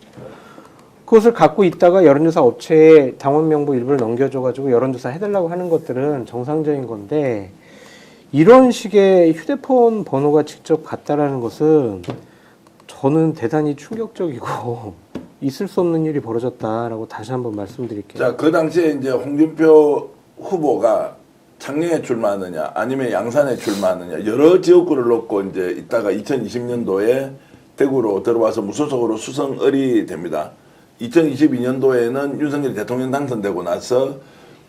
그것을 갖고 있다가 여론조사 업체에 당원 명부 일부를 넘겨줘가지고 여론조사 해달라고 하는 것들은 정상적인 건데 이런 식의 휴대폰 번호가 직접 갔다라는 것은 저는 대단히 충격적이고 있을 수 없는 일이 벌어졌다라고 다시 한번 말씀드릴게요. 자, 그 당시에 이제 홍준표 후보가 창녕에 출마하느냐, 아니면 양산에 출마하느냐, 여러 지역구를 놓고 이제 있다가 2020년도에 대구로 들어와서 무소속으로 수성을이 됩니다. 2022년도에는 윤석열 대통령 당선되고 나서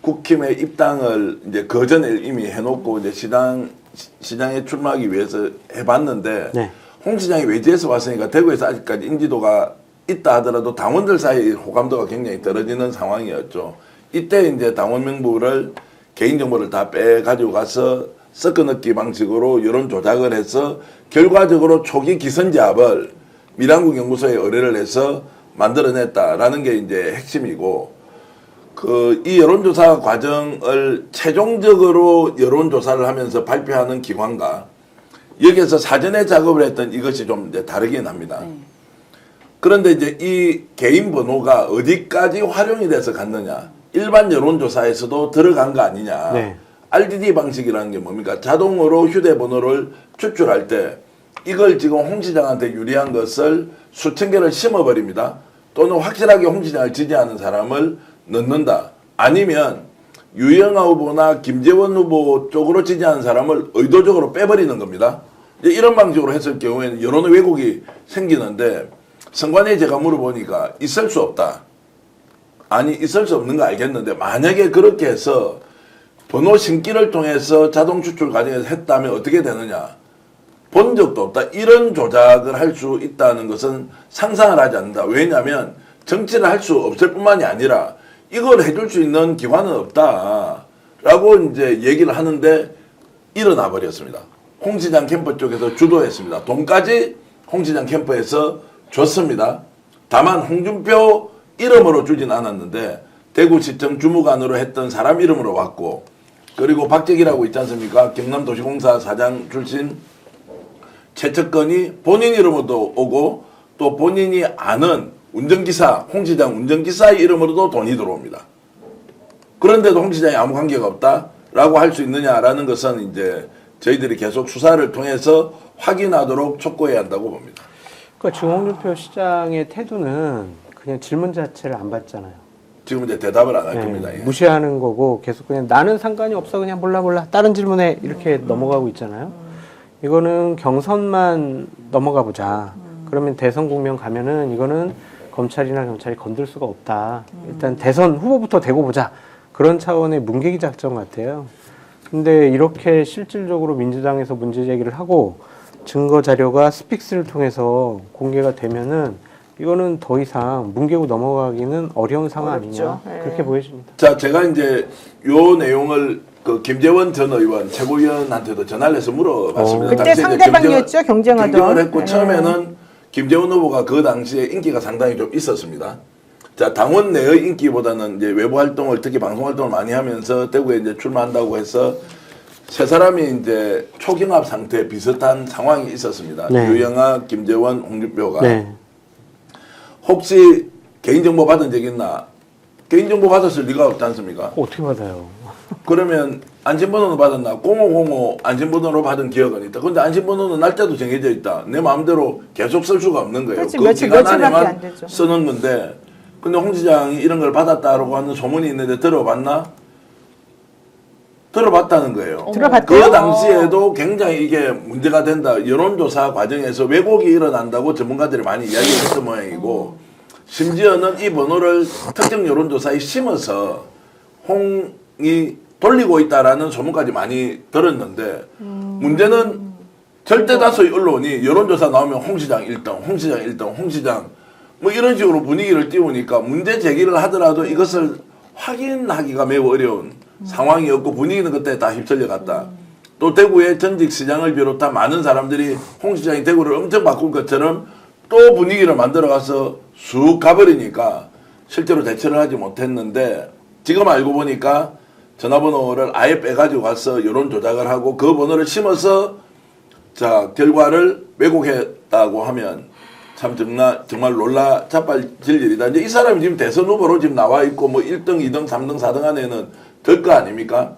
국힘의 입당을 이제 그 전에 이미 해놓고 이제 시장에 출마하기 위해서 해봤는데, 네. 홍 시장이 외지에서 왔으니까 대구에서 아직까지 인지도가 있다 하더라도 당원들 사이 호감도가 굉장히 떨어지는 상황이었죠. 이때 이제 당원 명부를 개인정보를 다 빼가지고 가서 섞어넣기 방식으로 여론 조작을 해서 결과적으로 초기 기선제압을 미래한국연구소에 의뢰를 해서 만들어냈다라는 게 이제 핵심이고, 이 여론조사 과정을 최종적으로 여론조사를 하면서 발표하는 기관과 여기에서 사전에 작업을 했던 이것이 좀 이제 다르긴 합니다. 그런데 이제 이 개인 번호가 어디까지 활용이 돼서 갔느냐. 일반 여론조사에서도 들어간 거 아니냐. 네. RDD 방식이라는 게 뭡니까? 자동으로 휴대번호를 추출할 때 이걸 지금 홍 시장한테 유리한 것을 수천 개를 심어버립니다. 또는 확실하게 홍 시장을 지지하는 사람을 넣는다. 아니면 유영아 후보나 김재원 후보 쪽으로 지지하는 사람을 의도적으로 빼버리는 겁니다. 이제 이런 방식으로 했을 경우에는 여론의 왜곡이 생기는데 선관위에 제가 물어보니까 있을 수 없다. 아니 있을 수 없는 거 알겠는데 만약에 그렇게 해서 번호 신기를 통해서 자동 추출 과정에서 했다면 어떻게 되느냐. 본 적도 없다. 이런 조작을 할 수 있다는 것은 상상을 하지 않는다. 왜냐하면 정치를 할 수 없을 뿐만이 아니라 이걸 해줄 수 있는 기관은 없다. 라고 이제 얘기를 하는데 일어나 버렸습니다. 홍 시장 캠프 쪽에서 주도했습니다. 돈까지 홍 시장 캠프에서 줬습니다. 다만 홍준표 이름으로 주진 않았는데 대구시청 주무관으로 했던 사람 이름으로 왔고 그리고 박재기라고 있지 않습니까? 경남도시공사 사장 출신 최측근이 본인 이름으로도 오고 또 본인이 아는 운전기사, 홍 시장 운전기사의 이름으로도 돈이 들어옵니다. 그런데도 홍 시장이 아무 관계가 없다라고 할 수 있느냐라는 것은 이제 저희들이 계속 수사를 통해서 확인하도록 촉구해야 한다고 봅니다. 그러니까 지금 홍준표 시장의 태도는 그냥 질문 자체를 안 받잖아요. 지금 이제 대답을 안 할 네, 겁니다. 예. 무시하는 거고 계속 그냥 나는 상관이 없어 그냥 몰라 다른 질문에 이렇게 넘어가고 있잖아요. 이거는 경선만 넘어가 보자. 그러면 대선 국면 가면은 이거는 검찰이나 경찰이 건들 수가 없다. 일단 대선 후보부터 대고 보자. 그런 차원의 문개기 작전 같아요. 근데 이렇게 실질적으로 민주당에서 문제 제기를 하고 증거 자료가 스픽스를 통해서 공개가 되면은 이거는 더 이상 뭉개고 넘어가기는 어려운 상황 어렵죠. 아니냐. 네. 그렇게 보여집니다. 자, 제가 이제 요 내용을 그 김재원 전 의원 최고위원한테도 전화를 해서 물어봤습니다. 그때 당시에 이제 상대방이었죠, 경쟁하던. 경쟁을 했고 네. 처음에는 김재원 후보가 그 당시에 인기가 상당히 좀 있었습니다. 자, 당원 내의 인기보다는 이제 외부 활동을 특히 방송 활동을 많이 하면서 대구에 이제 출마한다고 해서 세 사람이 이제 초경합 상태 비슷한 상황이 있었습니다. 네. 유영아, 김재원, 홍준표가. 네. 혹시 개인정보 받은 적 있나? 개인정보 받았을 리가 없지 않습니까? 어떻게 받아요? 그러면 안심번호는 받았나? 0505 안심번호로 받은 기억은 있다. 근데 안심번호는 날짜도 정해져 있다. 내 마음대로 계속 쓸 수가 없는 거예요. 그렇지, 그 며칠, 기간 며칠밖에 안에만 안 되죠. 쓰는 건데 근데 홍 시장이 이런 걸 받았다라고 하는 소문이 있는데 들어봤나? 들어봤다는 거예요. 들어봤대요? 그 당시에도 굉장히 이게 문제가 된다. 여론조사 과정에서 왜곡이 일어난다고 전문가들이 많이 이야기했던 모양이고 심지어는 이 번호를 특정 여론조사에 심어서 홍이 돌리고 있다라는 소문까지 많이 들었는데 문제는 절대 다수의 언론이 여론조사 나오면 홍 시장 1등, 홍 시장 1등, 홍 시장 뭐 이런 식으로 분위기를 띄우니까 문제 제기를 하더라도 이것을 확인하기가 매우 어려운 상황이었고 분위기는 그때 다 휩쓸려 갔다. 또 대구의 전직 시장을 비롯한 많은 사람들이 홍 시장이 대구를 엄청 바꿀 것처럼 또 분위기를 만들어가서 쑥 가버리니까 실제로 대처를 하지 못했는데 지금 알고 보니까 전화번호를 아예 빼가지고 가서 여론 조작을 하고 그 번호를 심어서 자 결과를 왜곡했다고 하면 참 정말 놀라 자빠질 일이다. 이제 이 사람이 지금 대선 후보로 지금 나와 있고 뭐 1등, 2등, 3등, 4등 안에는 될 거 아닙니까?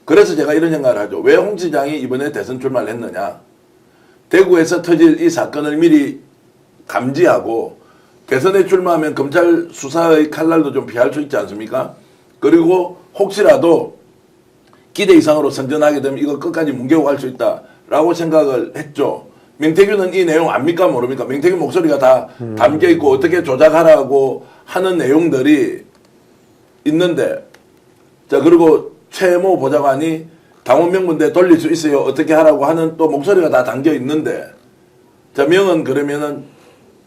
그래서 제가 이런 생각을 하죠. 왜 홍 시장이 이번에 대선 출마를 했느냐? 대구에서 터질 이 사건을 미리 감지하고 대선에 출마하면 검찰 수사의 칼날도 좀 피할 수 있지 않습니까? 그리고 혹시라도 기대 이상으로 선전하게 되면 이거 끝까지 뭉개고 갈 수 있다라고 생각을 했죠. 명태균은 이 내용 압니까 모릅니까? 명태균 목소리가 다 담겨 있고 어떻게 조작하라고 하는 내용들이 있는데 자 그리고 최모 보좌관이 당원 명부인데 돌릴 수 있어요. 어떻게 하라고 하는 또 목소리가 다 담겨 있는데 자 명은 그러면은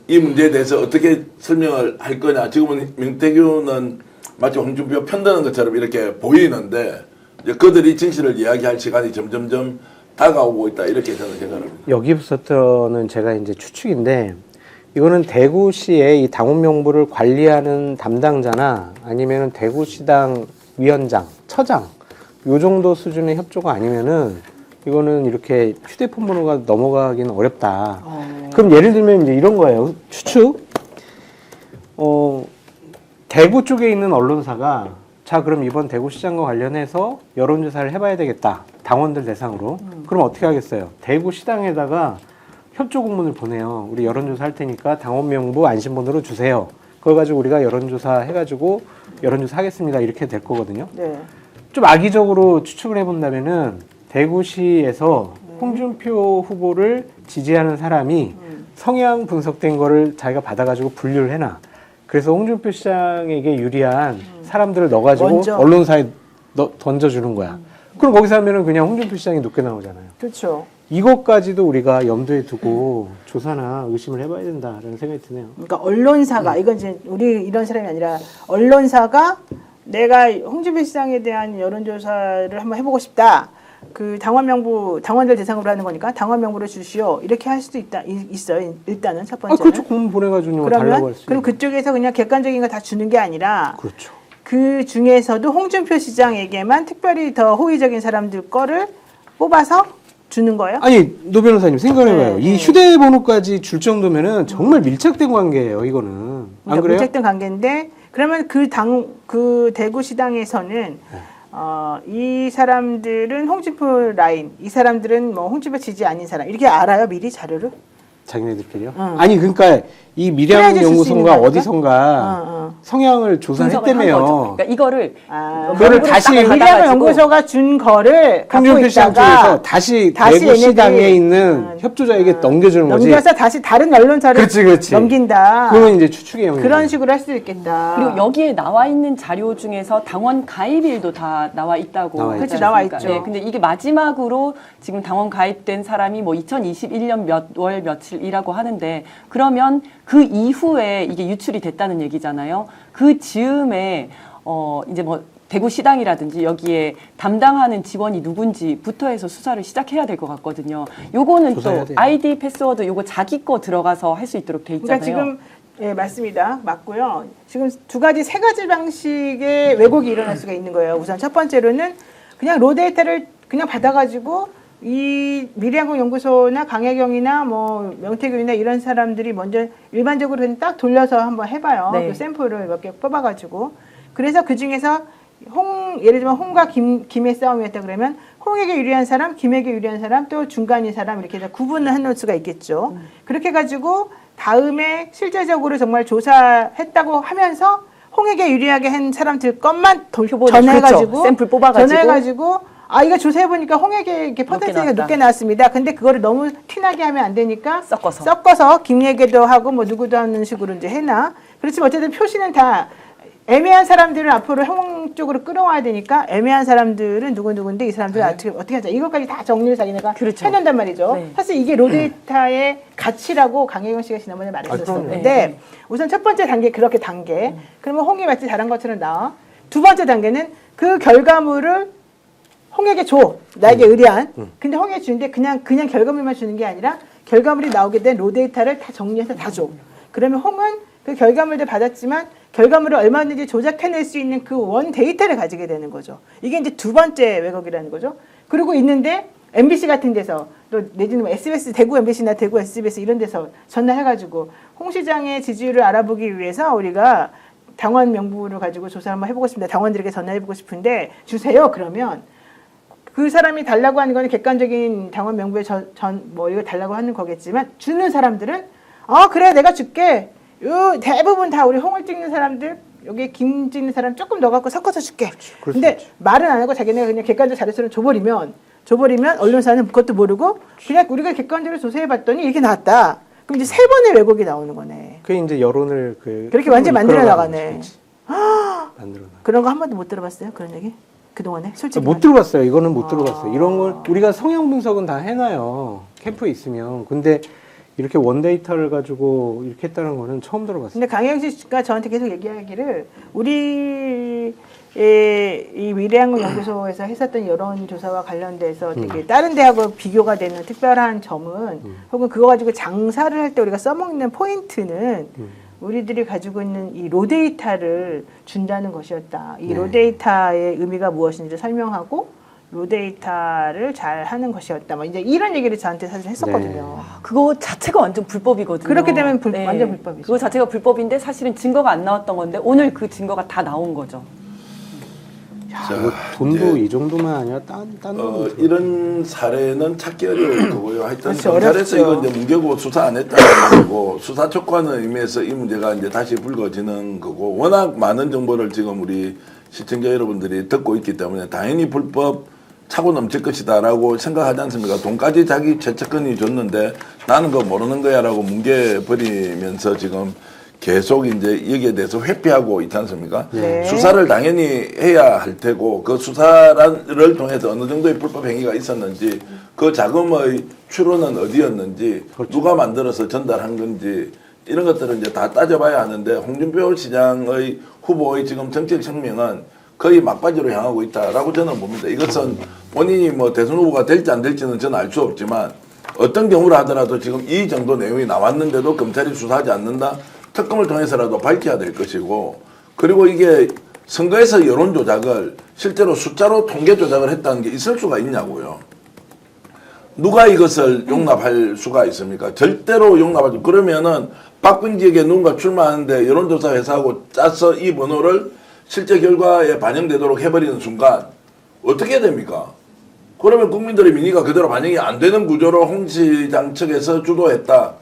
이 문제에 대해서 어떻게 설명을 할 거냐. 지금은 명태균은 마치 홍준표 편드는 것처럼 이렇게 보이는데 이제 그들이 진실을 이야기할 시간이 점점점 다가오고 있다. 이렇게 저는 생각합니다. 여기부터는 제가 이제 추측인데 이거는 대구시의 이 당원 명부를 관리하는 담당자나 아니면은 대구시당 위원장, 처장 요 정도 수준의 협조가 아니면은 이거는 이렇게 휴대폰 번호가 넘어가기는 어렵다. 그럼 예를 들면 이제 이런 거예요. 추측. 대구 쪽에 있는 언론사가 자, 그럼 이번 대구시장과 관련해서 여론조사를 해봐야 되겠다. 당원들 대상으로. 그럼 어떻게 하겠어요? 대구시당에다가 협조 공문을 보내요. 우리 여론조사 할 테니까 당원 명부 안심번호로 주세요. 그걸 가지고 우리가 여론조사 해가지고 여론조사 하겠습니다. 이렇게 될 거거든요. 네. 좀 악의적으로 추측을 해본다면은 대구시에서 홍준표 후보를 지지하는 사람이 성향 분석된 거를 자기가 받아가지고 분류를 해놔. 그래서 홍준표 시장에게 유리한 사람들을 넣어가지고 먼저. 언론사에 던져주는 거야. 그럼 거기서 하면은 그냥 홍준표 시장이 높게 나오잖아요. 그렇죠. 이것까지도 우리가 염두에 두고 조사나 의심을 해봐야 된다라는 생각이 드네요. 그러니까 언론사가 이건 이제 우리 이런 사람이 아니라 언론사가 내가 홍준표 시장에 대한 여론조사를 한번 해보고 싶다. 그 당원 명부 당원들 대상으로 하는 거니까 당원 명부를 주시오. 이렇게 할 수도 있어요. 일단은 첫 번째는. 그렇죠. 공문 보내가지고 달라고 할 그러면 수. 그럼 그쪽에서 그냥 객관적인 거 다 주는 게 아니라 그렇죠. 그 중에서도 홍준표 시장에게만 특별히 더 호의적인 사람들 거를 뽑아서 주는 거예요? 아니 노 변호사님 생각해봐요. 네, 이 네. 휴대번호까지 줄 정도면은 정말 밀착된 관계예요. 이거는 안 그러니까 그래요? 밀착된 관계인데 그러면 그 대구시당에서는 이 사람들은 홍준표 라인, 이 사람들은 뭐 홍준표 지지 아닌 사람 이렇게 알아요 미리 자료를? 자기네들끼리요? 응. 아니 그러니까 이 미량 그래야지 줄수 있는 연구소가 거니까? 어디선가 성향을 분석을 한 조사했다며요. 거죠. 그러니까 이거를 그거를 명부를 다시 딱 미량 받아가지고 연구소가 준 거를 갖고 홍준표 시장 있다가 쪽에서 다시 다시 대구시당에 얘네들이, 있는 협조자에게 넘겨주는 거지. 넘겨서 다시 다른 언론사를 그렇지. 넘긴다. 그건 이제 추측의 영역. 그런 식으로 할 수도 있겠다. 그리고 여기에 나와 있는 자료 중에서 당원 가입일도 다 나와 있다고. 나와 그렇지, 했지 나와 않습니까? 있죠. 네, 근데 이게 마지막으로 지금 당원 가입된 사람이 뭐 2021년 몇 월 며칠이라고 하는데 그러면 그 이후에 이게 유출이 됐다는 얘기잖아요. 그 즈음에 이제 뭐 대구시당이라든지 여기에 담당하는 직원이 누군지부터 해서 수사를 시작해야 될 것 같거든요. 요거는 조사해야 또 돼요. 아이디 패스워드 요거 자기 거 들어가서 할 수 있도록 돼 있잖아요. 그러니까 지금 예 맞습니다. 맞고요. 지금 세 가지 방식의 왜곡이 일어날 수가 있는 거예요. 우선 첫 번째로는 그냥 로 데이터를 그냥 받아가지고 이 미래한국연구소나 강혜경이나 뭐 명태균이나 이런 사람들이 먼저 일반적으로 그냥 딱 돌려서 한번 해봐요. 네. 그 샘플을 몇 개 뽑아가지고 그래서 그 중에서 예를 들면 홍과 김의 싸움이었다 그러면 홍에게 유리한 사람, 김에게 유리한 사람, 또 중간인 사람 이렇게 해서 구분을 해놓을 수가 있겠죠. 그렇게 가지고 다음에 실제적으로 정말 조사했다고 하면서 홍에게 유리하게 한 사람들 것만 전해가지고 그렇죠. 샘플 뽑아가지고 전해가지고 이거 조사해보니까 홍에게 이렇게 퍼센트가 높게 나왔습니다. 근데 그거를 너무 티나게 하면 안 되니까 섞어서 김에게도 하고 뭐 누구도 하는 식으로 이제 해놔. 그렇지만 어쨌든 표시는 다 애매한 사람들은 앞으로 홍 쪽으로 끌어와야 되니까 애매한 사람들은 누군데 이 사람들은 어떻게 하자. 이것까지 다 정리를 자기네가 그렇죠. 해놓는단 말이죠. 네. 사실 이게 로데이터의 가치라고 강혜경 씨가 지난번에 말했었는데 네. 우선 첫 번째 단계 그렇게 단계. 그러면 홍이 마치 잘한 것처럼 나와. 두 번째 단계는 그 결과물을 홍에게 줘. 나에게 의뢰한. 근데 홍에게 주는데 그냥 결과물만 주는 게 아니라 결과물이 나오게 된 로데이터를 다 정리해서 다 줘. 그러면 홍은 그 결과물도 받았지만 결과물을 얼마든지 조작해낼 수 있는 그 원 데이터를 가지게 되는 거죠. 이게 이제 두 번째 왜곡이라는 거죠. 그리고 있는데 MBC 같은 데서 또 내지는 뭐 SBS 대구 MBC나 대구 SBS 이런 데서 전화해가지고 홍 시장의 지지율을 알아보기 위해서 우리가 당원 명부를 가지고 조사 한번 해보고 싶습니다. 당원들에게 전화해보고 싶은데 주세요. 그러면 그 사람이 달라고 하는 건 객관적인 당원 명부에 뭐 이거 달라고 하는 거겠지만 주는 사람들은 그래 내가 줄게. 대부분 다 우리 홍을 찍는 사람들 여기 김 찍는 사람 조금 넣어갖고 섞어서 줄게. 근데 말은 안 하고 자기네가 그냥 객관적 자료처럼 줘버리면 언론사는 그것도 모르고 그냥 우리가 객관적으로 조사해봤더니 이렇게 나왔다. 그럼 이제 세 번의 왜곡이 나오는 거네. 그게 이제 여론을 그렇게 완전 만들어 나가네. 만들어 나. 그런 거 한 번도 못 들어봤어요? 그런 얘기? 그동안에? 솔직히. 못 들어봤어요. 이거는 못 들어봤어요. 이런 걸 우리가 성향 분석은 다 해놔요. 캠프에 있으면. 근데 이렇게 원데이터를 가지고 이렇게 했다는 거는 처음 들어봤어요. 근데 강혜경 씨가 저한테 계속 얘기하기를 우리 이 미래한국 연구소에서 했었던 여론조사와 관련돼서 되게 다른 데하고 비교가 되는 특별한 점은 혹은 그거 가지고 장사를 할 때 우리가 써먹는 포인트는 우리들이 가지고 있는 이 로데이터를 준다는 것이었다. 이 로데이터의 의미가 무엇인지 설명하고 로데이터를 잘 하는 것이었다. 뭐 이제 이런 얘기를 저한테 사실 했었거든요. 그거 자체가 완전 불법이거든요. 그렇게 되면 완전 불법이죠. 그거 자체가 불법인데 사실은 증거가 안 나왔던 건데 오늘 그 증거가 다 나온 거죠. 이거 돈도 이 정도만 아니라 딴 돈도 이런 사례는 찾기 어려울 거고요. 하여튼 그렇죠, 검찰에서 어렵죠. 이거 이제 문제고 수사 안 했다는 거고 수사 촉구하는 의미에서 이 문제가 이제 다시 불거지는 거고 워낙 많은 정보를 지금 우리 시청자 여러분들이 듣고 있기 때문에 당연히 불법 차고 넘칠 것이다라고 생각하지 않습니까? 돈까지 자기 최측근이 줬는데 나는 그거 모르는 거야라고 뭉개버리면서 지금 계속 이제 여기에 대해서 회피하고 있지 않습니까? 네. 수사를 당연히 해야 할 테고 그 수사를 통해서 어느 정도의 불법 행위가 있었는지 그 자금의 출처는 어디였는지 누가 만들어서 전달한 건지 이런 것들은 이제 다 따져봐야 하는데 홍준표 시장의 후보의 지금 정책 생명은 거의 막바지로 향하고 있다라고 저는 봅니다. 이것은 본인이 뭐 대선 후보가 될지 안 될지는 저는 알 수 없지만 어떤 경우라 하더라도 지금 이 정도 내용이 나왔는데도 검찰이 수사하지 않는다. 특검을 통해서라도 밝혀야 될 것이고 그리고 이게 선거에서 여론 조작을 실제로 숫자로 통계 조작을 했다는 게 있을 수가 있냐고요. 누가 이것을 용납할 수가 있습니까? 절대로 용납하지. 그러면은 박빙 지역에 누군가 출마하는데 여론조사 회사하고 짜서 이 번호를 실제 결과에 반영되도록 해버리는 순간 어떻게 됩니까? 그러면 국민들의 민의가 그대로 반영이 안 되는 구조로 홍 시장 측에서 주도했다.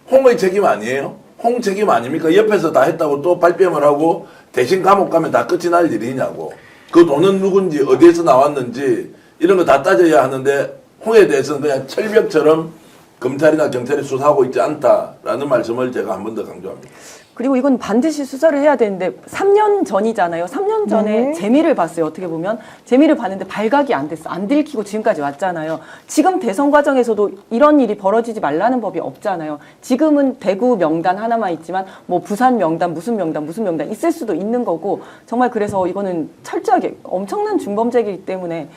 홍의 책임 아니에요? 홍 책임 아닙니까? 옆에서 다 했다고 또 발뺌을 하고 대신 감옥 가면 다 끝이 날 일이냐고. 그 돈은 누군지 어디에서 나왔는지 이런 거 다 따져야 하는데 홍에 대해서는 그냥 철벽처럼 검찰이나 경찰이 수사하고 있지 않다라는 말씀을 제가 한 번 더 강조합니다. 그리고 이건 반드시 수사를 해야 되는데 3년 전이잖아요. 3년 전에 네. 재미를 봤어요. 어떻게 보면 재미를 봤는데 발각이 안 됐어. 안 들키고 지금까지 왔잖아요. 지금 대선 과정에서도 이런 일이 벌어지지 말라는 법이 없잖아요. 지금은 대구 명단 하나만 있지만 뭐 부산 명단 무슨 명단 있을 수도 있는 거고 정말 그래서 이거는 철저하게 엄청난 중범죄이기 때문에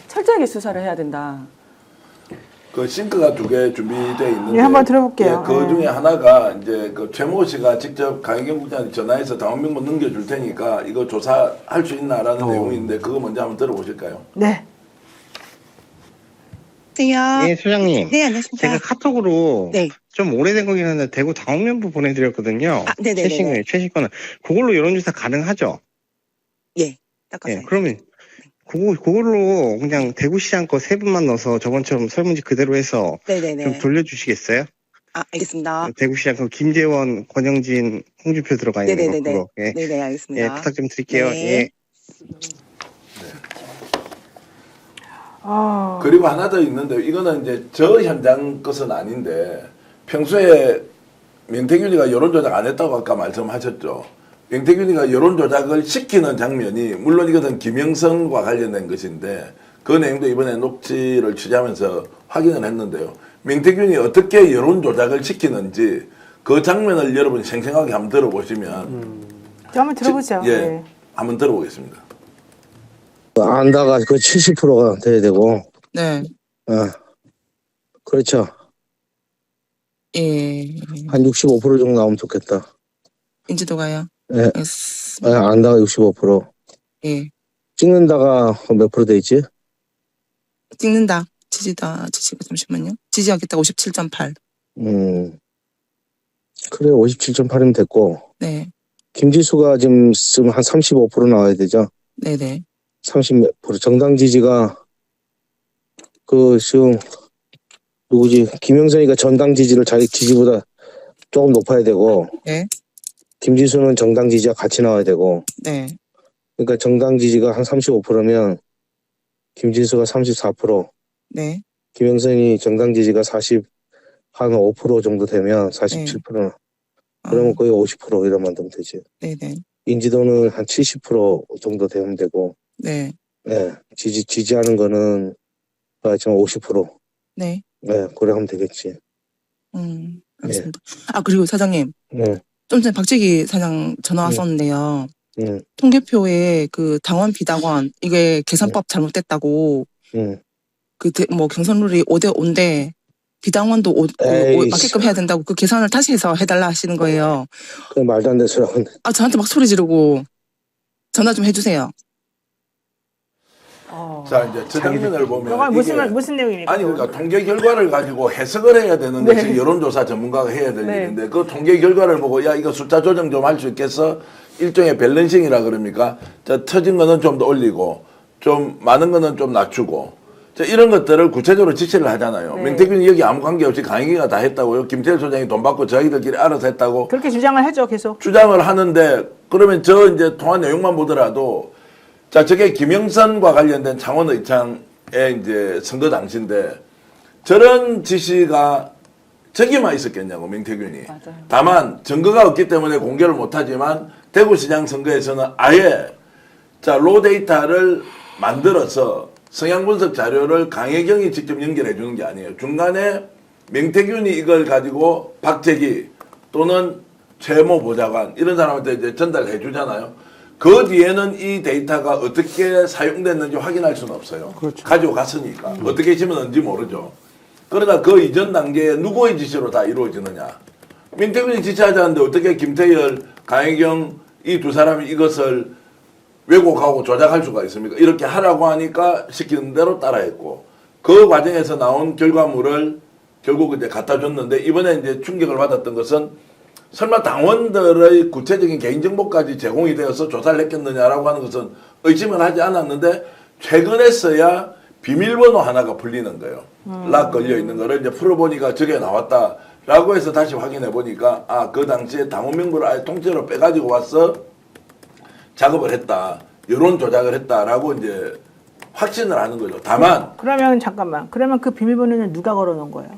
철저하게 수사를 해야 된다. 그 싱크가 2개 준비되어 있는데 예, 한번 들어볼게요. 그 중에 하나가 이제 그 최모 씨가 직접 강혜경 국장한테 전화해서 당원명부 넘겨줄 테니까 이거 조사할 수 있나라는 내용인데 그거 먼저 한번 들어보실까요? 네. 안녕하세요. 네, 소장님. 네, 안녕하십니까. 제가 카톡으로 네. 좀 오래된 거긴 한데 대구 당원명부 보내드렸거든요. 아, 네네네. 최신 거는. 그걸로 여론조사 가능하죠? 예, 닦아서요. 네, 그러면 그걸로 그냥 대구시장 거 3분만 넣어서 저번처럼 설문지 그대로 해서 네네네. 좀 돌려주시겠어요? 아, 알겠습니다. 대구시장 그 김재원, 권영진, 홍준표 들어가 있는 거 네네네네. 그거. 예. 네네, 예, 알겠습니다. 부탁 좀 드릴게요. 네. 예. 그리고 하나 더 있는데 이거는 이제 저 현장 것은 아닌데 평소에 명태균이가 여론조작 안 했다고 아까 말씀하셨죠. 명태균이가 여론조작을 시키는 장면이 물론 이것은 김영선과 관련된 것인데 그 내용도 이번에 녹취를 취재하면서 확인을 했는데요. 명태균이 어떻게 여론조작을 시키는지 그 장면을 여러분 생생하게 한번 들어보시면 한번 들어보죠. 예, 네. 한번 들어보겠습니다. 안다가 그 70%가 돼야 되고, 네, 그렇죠. 예. 한 65% 정도 나오면 좋겠다. 인지도가요? 예, S, 안다가 65%. 예. 찍는다가 몇 프로 돼 있지? 찍는다. 지지가 잠시만요. 지지하겠다 57.8. 그래, 57.8이면 됐고, 네, 김지수가 지금 한 35% 나와야 되죠? 네네. 30%. 정당 지지가, 지금, 누구지? 김영선이가 전당 지지를 자기 지지보다 조금 높아야 되고, 네, 김지수는 정당 지지와 같이 나와야 되고, 네, 그러니까 정당 지지가 한 35%면 김진수가 34%, 네, 김영선이 정당 지지가 한 5% 정도 되면 47%, 그러면 거의 50% 이러면 되면 되지. 네네. 인지도는 한 70% 정도 되면 되고, 네, 예, 지지하는 거는 지금 50%, 네. 예, 그래 하면 되겠지. 알겠습니다. 아, 그리고 사장님. 예, 좀 전에 박재기 사장 전화 왔었는데요. 통계표에 그 당원 비당원, 이게 계산법 잘못됐다고, 경선 룰이 5대5인데, 비당원도 에이, 맞게끔 해야 된다고 그 계산을 다시 해서 해달라 하시는 거예요. 그 말도 안 되는 소리 하고. 아, 저한테 막 소리 지르고 전화 좀 해주세요. 자, 이제 저 장면을 보면 영화 이게 무슨 내용입니까? 아니 그러니까 통계 결과를 가지고 해석을 해야 되는 것이 네. 여론조사 전문가가 해야 될 네. 일인데 그 통계 결과를 보고 야 이거 숫자 조정 좀 할 수 있겠어? 일종의 밸런싱이라 그럽니까? 자, 터진 거는 좀 더 올리고 좀 많은 거는 좀 낮추고 자, 이런 것들을 구체적으로 지시를 하잖아요. 네. 명태균이 여기 아무 관계 없이 강희기가 다 했다고요. 김태일 소장이 돈 받고 저희들끼리 알아서 했다고 그렇게 주장을 하죠, 계속. 주장을 하는데 그러면 저 이제 통화 내용만 보더라도 자, 저게 김영선과 관련된 창원의창의 이제 선거 당시인데 저런 지시가 저기만 있었겠냐고, 명태균이. 맞아요. 다만 증거가 없기 때문에 공개를 못하지만 대구시장 선거에서는 아예 자, 로 데이터를 만들어서 성향 분석 자료를 강혜경이 직접 연결해 주는 게 아니에요. 중간에 명태균이 이걸 가지고 박재기 또는 최모 보좌관 이런 사람한테 이제 전달해 주잖아요. 그 뒤에는 이 데이터가 어떻게 사용됐는지 확인할 수는 없어요. 그렇죠. 가지고 갔으니까. 어떻게 심었는지 모르죠. 그러나 그 이전 단계에 누구의 지시로 다 이루어지느냐. 민태균이 지시하지 않는데 어떻게 김태열, 강혜경 이 두 사람이 이것을 왜곡하고 조작할 수가 있습니까? 이렇게 하라고 하니까 시키는 대로 따라했고 그 과정에서 나온 결과물을 결국 이제 갖다 줬는데 이번에 이제 충격을 받았던 것은 설마 당원들의 구체적인 개인정보까지 제공이 되어서 조사를 했겠느냐라고 하는 것은 의심을 하지 않았는데 최근에서야 비밀번호 하나가 풀리는 거예요. 락 걸려 있는 거를 이제 풀어보니까 저게 나왔다라고 해서 다시 확인해 보니까 아, 그 당시에 당원 명부를 아예 통째로 빼가지고 와서 작업을 했다. 여론 조작을 했다라고 이제 확신을 하는 거죠. 다만 그러면 잠깐만. 그러면 그 비밀번호는 누가 걸어놓은 거예요?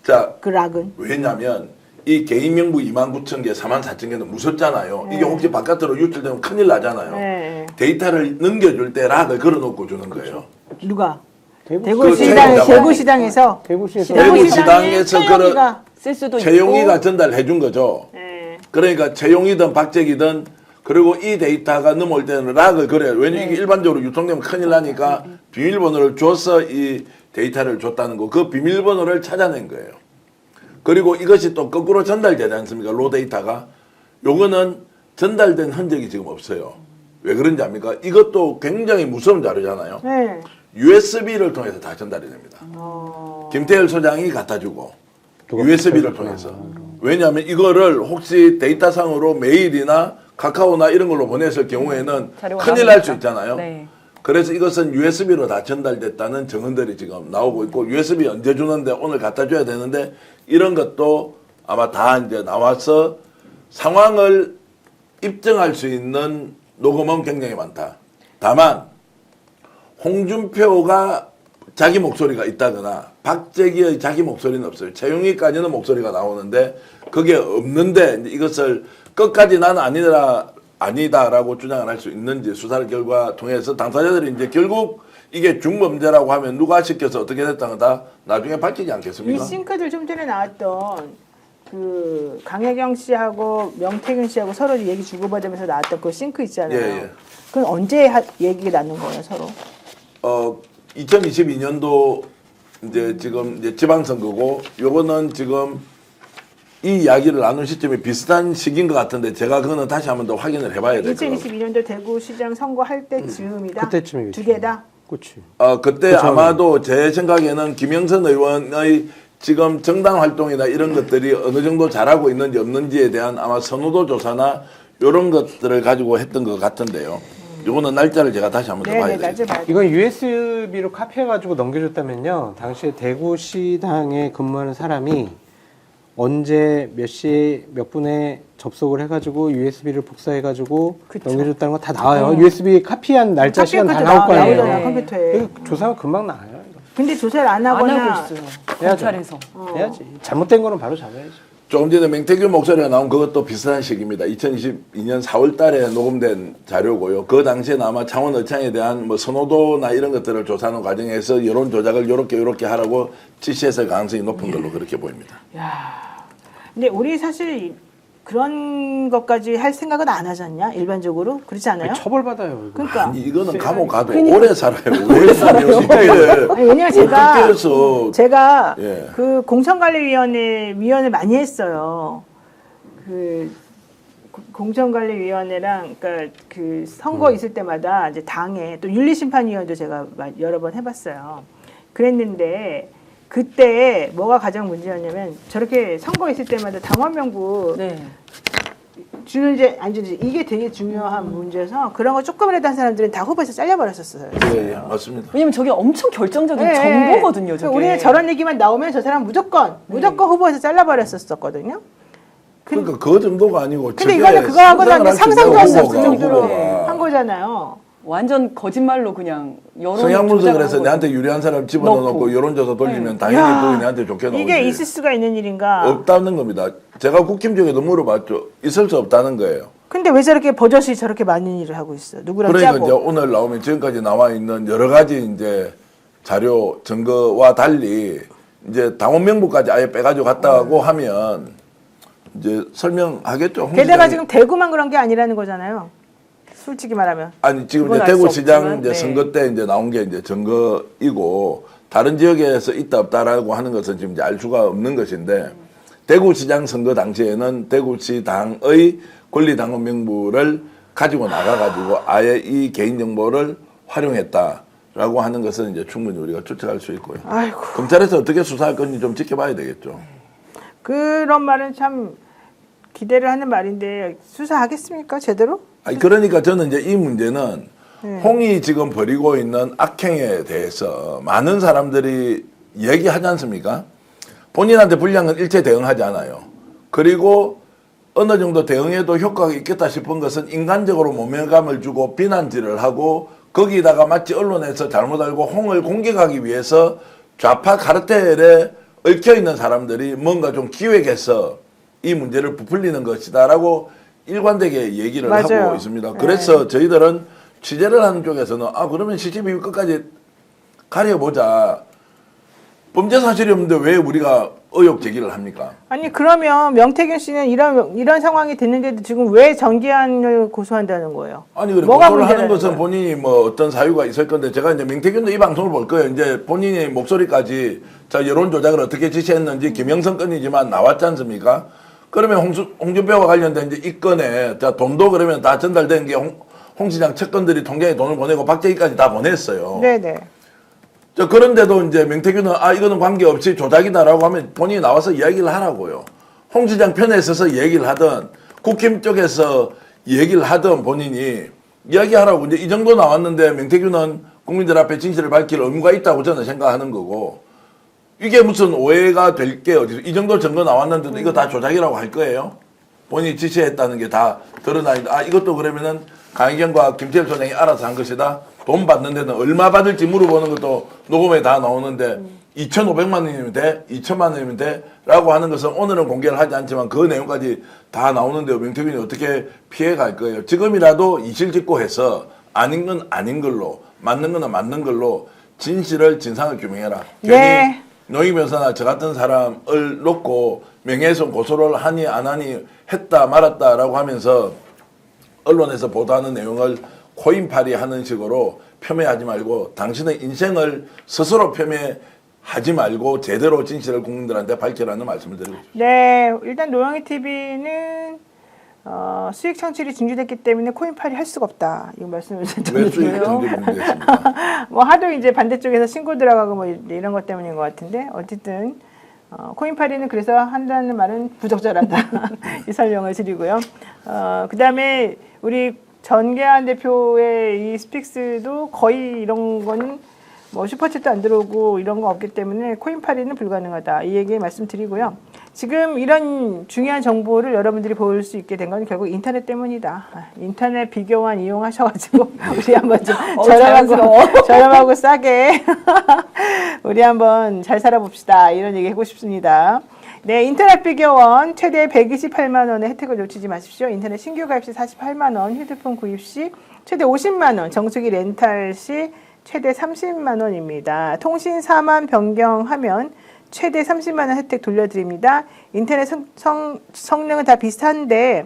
자, 그 락은? 왜냐면 이 개인 명부 29,000개, 44,000개는 무섭잖아요. 네. 이게 혹시 바깥으로 유출되면 큰일 나잖아요. 네. 데이터를 넘겨줄 때 락을 걸어놓고 주는 거예요. 누가? 최영희가. 대구시당에서 대구시에서 대구시당에서 그런 쓸 수도 최용희가 있고. 전달해 준 거죠. 네. 그러니까 최용희든 박재기든 그리고 이 데이터가 넘어올 때는 락을 그래요. 왜냐면 이게 일반적으로 유통되면 큰일 나니까 비밀번호를 줘서 이 데이터를 줬다는 거. 그 비밀번호를 찾아낸 거예요. 그리고 이것이 또 거꾸로 전달되지 않습니까? 로 데이터가. 요거는 전달된 흔적이 지금 없어요. 왜 그런지 압니까? 이것도 굉장히 무서운 자료잖아요. 네. USB를 통해서 다 전달이 됩니다. 김태열 소장이 갖다 주고 USB를 통해서. 왜냐하면 이거를 혹시 데이터상으로 메일이나 카카오나 이런 걸로 보냈을 경우에는 자료가 큰일 날 수 있잖아요. 네. 그래서 이것은 USB로 다 전달됐다는 증언들이 지금 나오고 있고 USB 언제 주는데 오늘 갖다 줘야 되는데 이런 것도 아마 다 이제 나와서 상황을 입증할 수 있는 녹음은 굉장히 많다. 다만 홍준표가 자기 목소리가 있다거나 박재기의 자기 목소리는 없어요. 최용희까지는 목소리가 나오는데 그게 없는데 이것을 끝까지 나는 아니다라고 주장을 할 수 있는지 수사 결과 통해서 당사자들이 이제 결국 이게 중범죄라고 하면 누가 시켜서 어떻게 됐다는 다 나중에 밝히지 이 않겠습니까? 싱크들 좀 전에 나왔던 그 강혜경 씨하고 명태균 씨하고 서로 얘기 주고받으면서 나왔던 그 싱크 있잖아요. 예. 그건 언제 얘기가 나눈 거예요, 서로? 2022년도 이제 지금 이제 지방선거고 요거는 지금 이 이야기를 나눈 시점이 비슷한 시기인 것 같은데 제가 그거는 다시 한번 더 확인을 해봐야 될 것 같아요. 2022년도 대구시장 선거할 때쯤이다? 그때쯤이겠죠. 두 개다? 그치. 그때 그쵸. 아마도 제 생각에는 김영선 의원의 지금 정당 활동이나 이런 것들이 어느 정도 잘하고 있는지 없는지에 대한 아마 선호도 조사나 이런 것들을 가지고 했던 것 같은데요. 요거는 날짜를 제가 다시 한번 더 봐야 낮에 되겠죠. 봐야 이건 USB로 카피해가지고 넘겨줬다면요. 당시에 대구시당에 근무하는 사람이 언제 몇 시에 몇 분에 접속을 해가지고 USB를 복사해가지고 넘겨줬다는 거 다 나와요. USB 카피한 날짜 시간 다 나올 거 아니에요. 나오잖아, 컴퓨터에. 조사가 금방 나와요. 이거. 근데 조사를 안 안 하거나 하고 있어요. 해야죠. 검찰에서. 해야지. 잘못된 거는 바로 잡아야죠. 조금 전에 맹태균 목소리가 나온 그것도 비슷한 시기입니다. 2022년 4월 달에 녹음된 자료고요. 그 당시에는 아마 창원 의창에 대한 뭐 선호도나 이런 것들을 조사하는 과정에서 여론 조작을 요렇게 하라고 지시했을 가능성이 높은 걸로 그렇게 보입니다. 근데 우리 사실 그런 것까지 할 생각은 안 하지 않냐? 일반적으로? 그렇지 않아요? 처벌받아요. 이거. 그러니까. 아니, 이거는 감옥 가도 오래 살아요. 오래 살아요. 아니, 왜냐면 제가 예. 그 공천관리위원회 위원을 많이 했어요. 그 공정관리위원회랑 그러니까 그 선거 있을 때마다 이제 당에 또 윤리심판위원도 제가 여러 번 해봤어요. 그랬는데 그때 뭐가 가장 문제였냐면 저렇게 선거 있을 때마다 당원 명부 네. 주는지 안 주는지 이게 되게 중요한 문제여서 그런 거 조금이라도 한 사람들은 다 후보에서 잘려버렸었어요. 예, 맞습니다. 왜냐면 저게 엄청 결정적인 네. 정보거든요. 저게. 우리는 저런 얘기만 나오면 저 사람 무조건 후보에서 잘라버렸었거든요. 그러니까 그 정도가 아니고 근데 이거는 그거하고는 상상도 할 수 없을 정도로 후보가. 한 거잖아요. 완전 거짓말로 그냥 성향분석을 내한테 유리한 사람 집어넣고 넣고. 여론조사 돌리면 당연히 야, 그게 내한테 좋게 나오지. 이게 있을 수가 있는 일인가? 없다는 겁니다. 제가 국힘쪽에도 물어봤죠. 있을 수 없다는 거예요. 근데 왜 저렇게 버젓이 저렇게 많은 일을 하고 있어? 누구랑 그러니까 짜고? 이제 오늘 나오면 지금까지 나와 있는 여러 가지 이제 자료 증거와 달리 이제 당원 명부까지 아예 빼가지고 갔다고 하면 이제 설명하겠죠. 게다가 지금 대구만 그런 게 아니라는 거잖아요. 솔직히 말하면. 아니 지금 그건 이제 알수 대구시장 없지만, 이제 네. 선거 때 이제 나온 게 이제 증거이고 다른 지역에서 있다 없다라고 하는 것은 지금 이제 알 수가 없는 것인데 대구시장 선거 당시에는 대구시당의 권리당원 명부를 가지고 나가가지고 아예 이 개인정보를 활용했다라고 하는 것은 이제 충분히 우리가 추측할 수 있고요. 아이고. 검찰에서 어떻게 수사할 건지 좀 지켜봐야 되겠죠. 그런 말은 참 기대를 하는 말인데 수사하겠습니까? 제대로? 아니 그러니까 저는 이제 이 문제는 네. 홍이 지금 벌이고 있는 악행에 대해서 많은 사람들이 얘기하지 않습니까? 본인한테 불리한 건 일체 대응하지 않아요. 그리고 어느 정도 대응해도 효과가 있겠다 싶은 것은 인간적으로 모멸감을 주고 비난질을 하고 거기다가 마치 언론에서 잘못 알고 홍을 공격하기 위해서 좌파 카르텔에 얽혀있는 사람들이 뭔가 좀 기획해서 이 문제를 부풀리는 것이다라고 일관되게 얘기를 맞아요. 하고 있습니다. 그래서 저희들은 취재를 하는 쪽에서는 그러면 CCTV 끝까지 가려보자. 범죄 사실이 없는데 왜 우리가 의혹 제기를 합니까? 아니 그러면 명태균 씨는 이런 상황이 됐는데도 지금 왜 정기한을 고소한다는 거예요? 아니 그래 뭐가 고소를 하는 문제라는 것은 거예요? 본인이 뭐 어떤 사유가 있을 건데 제가 이제 명태균도 이 방송을 볼 거예요. 이제 본인의 목소리까지 자 여론 조작을 어떻게 지시했는지 김영선 건이지만 나왔지 않습니까? 그러면 홍준표와 관련된 이제 이 건에 자 돈도 그러면 다 전달된 게 홍 시장 채권들이 통장에 돈을 보내고 박재기까지 다 보냈어요. 네네. 자 그런데도 이제 명태균은 이거는 관계없이 조작이다라고 하면 본인이 나와서 이야기를 하라고요. 홍 시장 편에 서서 얘기를 하든 국힘 쪽에서 얘기를 하든 본인이 이야기하라고. 이제 이 정도 나왔는데 명태균은 국민들 앞에 진실을 밝힐 의무가 있다고 저는 생각하는 거고 이게 무슨 오해가 될 게 어디서 이 정도 증거 나왔는데도 이거 다 조작이라고 할 거예요? 본인이 지시했다는 게 다 드러나는데 이것도 그러면은 강희경과 김태일 소장이 알아서 한 것이다. 돈 받는 데는 얼마 받을지 물어보는 것도 녹음에 다 나오는데 2,500만 원이면 돼? 2,000만 원이면 돼? 라고 하는 것은 오늘은 공개를 하지 않지만 그 내용까지 다 나오는데요. 명태균이 어떻게 피해갈 거예요? 지금이라도 이실직고해서 아닌 건 아닌 걸로 맞는 건 맞는 걸로 진실을 진상을 규명해라. 네. 괜히 노희 변호사나 저 같은 사람을 놓고 명예훼손 고소를 하니 안 하니 했다 말았다라고 하면서 언론에서 보도하는 내용을 코인팔이 하는 식으로 폄훼하지 말고 당신의 인생을 스스로 폄훼하지 말고 제대로 진실을 국민들한테 밝히라는 말씀을 드리고 싶습니다. 네, 일단 노영희 TV는 수익 창출이 중지됐기 때문에 코인팔이 할 수가 없다. 이 말씀을 왜 수익 드리고요. 창출이 문제였습니까? 뭐 하도 이제 반대쪽에서 신고 들어가고 뭐 이런 것 때문인 것 같은데 어쨌든 코인팔이는 그래서 한다는 말은 부적절하다. 이 설명을 드리고요. 그다음에 우리 전계한 대표의 이 스픽스도 거의 이런 거는 뭐 슈퍼챗도 안 들어오고 이런 거 없기 때문에 코인팔이는 불가능하다. 이 얘기 말씀드리고요. 지금 이런 중요한 정보를 여러분들이 볼 수 있게 된 건 결국 인터넷 때문이다. 인터넷 비교환 이용하셔가지고 우리 한번 좀 저렴하고 싸게 우리 한번 잘 살아봅시다. 이런 얘기 하고 싶습니다. 네, 인터넷 비교원 최대 128만 원의 혜택을 놓치지 마십시오. 인터넷 신규 가입 시 48만 원, 휴대폰 구입 시 최대 50만 원, 정수기 렌탈 시 최대 30만 원입니다. 통신사만 변경하면 최대 30만 원 혜택 돌려드립니다. 인터넷 성능은 다 비슷한데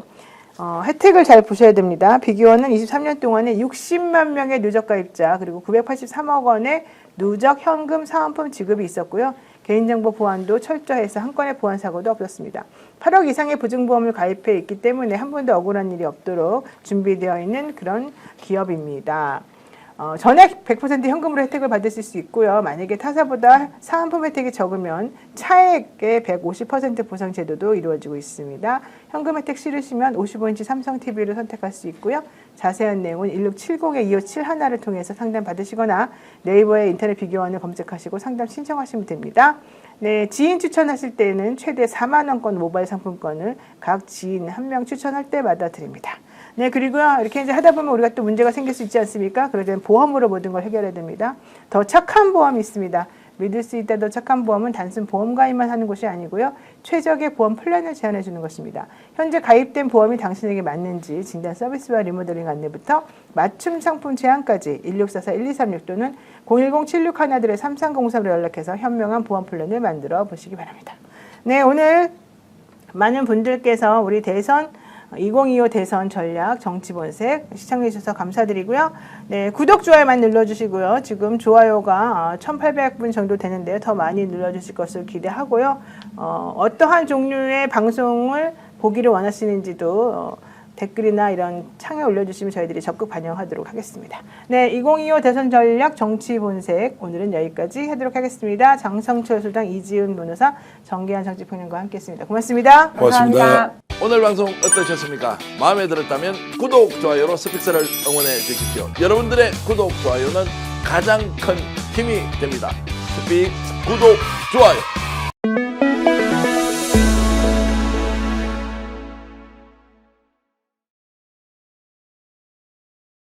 혜택을 잘 보셔야 됩니다. 비교원은 23년 동안에 60만 명의 누적 가입자 그리고 983억 원의 누적 현금 사은품 지급이 있었고요. 개인정보 보안도 철저해서 한 건의 보안 사고도 없었습니다. 8억 이상의 보증보험을 가입해 있기 때문에 한 번도 억울한 일이 없도록 준비되어 있는 그런 기업입니다. 전액 100% 현금으로 혜택을 받으실 수 있고요. 만약에 타사보다 사은품 혜택이 적으면 차액의 150% 보상 제도도 이루어지고 있습니다. 현금 혜택 싫으시면 55인치 삼성 TV를 선택할 수 있고요. 자세한 내용은 1670-2571를 통해서 상담 받으시거나 네이버에 인터넷 비교원을 검색하시고 상담 신청하시면 됩니다. 네, 지인 추천하실 때는 최대 4만 원권 모바일 상품권을 각 지인 한 명 추천할 때마다 드립니다. 네, 그리고요, 이렇게 이제 하다 보면 우리가 또 문제가 생길 수 있지 않습니까? 그럴 때는 보험으로 모든 걸 해결해야 됩니다. 더 착한 보험이 있습니다. 믿을 수 있다 더 착한 보험은 단순 보험 가입만 하는 곳이 아니고요. 최적의 보험 플랜을 제안해 주는 것입니다. 현재 가입된 보험이 당신에게 맞는지 진단 서비스와 리모델링 안내부터 맞춤 상품 제안까지 1644-1236 또는 010-7611-3303으로 연락해서 현명한 보험 플랜을 만들어 보시기 바랍니다. 네, 오늘 많은 분들께서 우리 대선 2025 대선 전략 정치본색 시청해 주셔서 감사드리고요. 네, 구독, 좋아요만 눌러주시고요. 지금 좋아요가 1,800분 정도 되는데요. 더 많이 눌러주실 것을 기대하고요. 어떠한 종류의 방송을 보기를 원하시는지도 댓글이나 이런 창에 올려주시면 저희들이 적극 반영하도록 하겠습니다. 네, 2025 대선 전략 정치본색 오늘은 여기까지 하도록 하겠습니다. 장성철 소장, 이지은 변호사, 정기한 정치평론가와 함께했습니다. 고맙습니다. 고맙습니다. 감사합니다. 오늘 방송 어떠셨습니까? 마음에 들었다면 구독, 좋아요로 스픽스를 응원해 주십시오. 여러분들의 구독, 좋아요는 가장 큰 힘이 됩니다. 스픽 구독, 좋아요.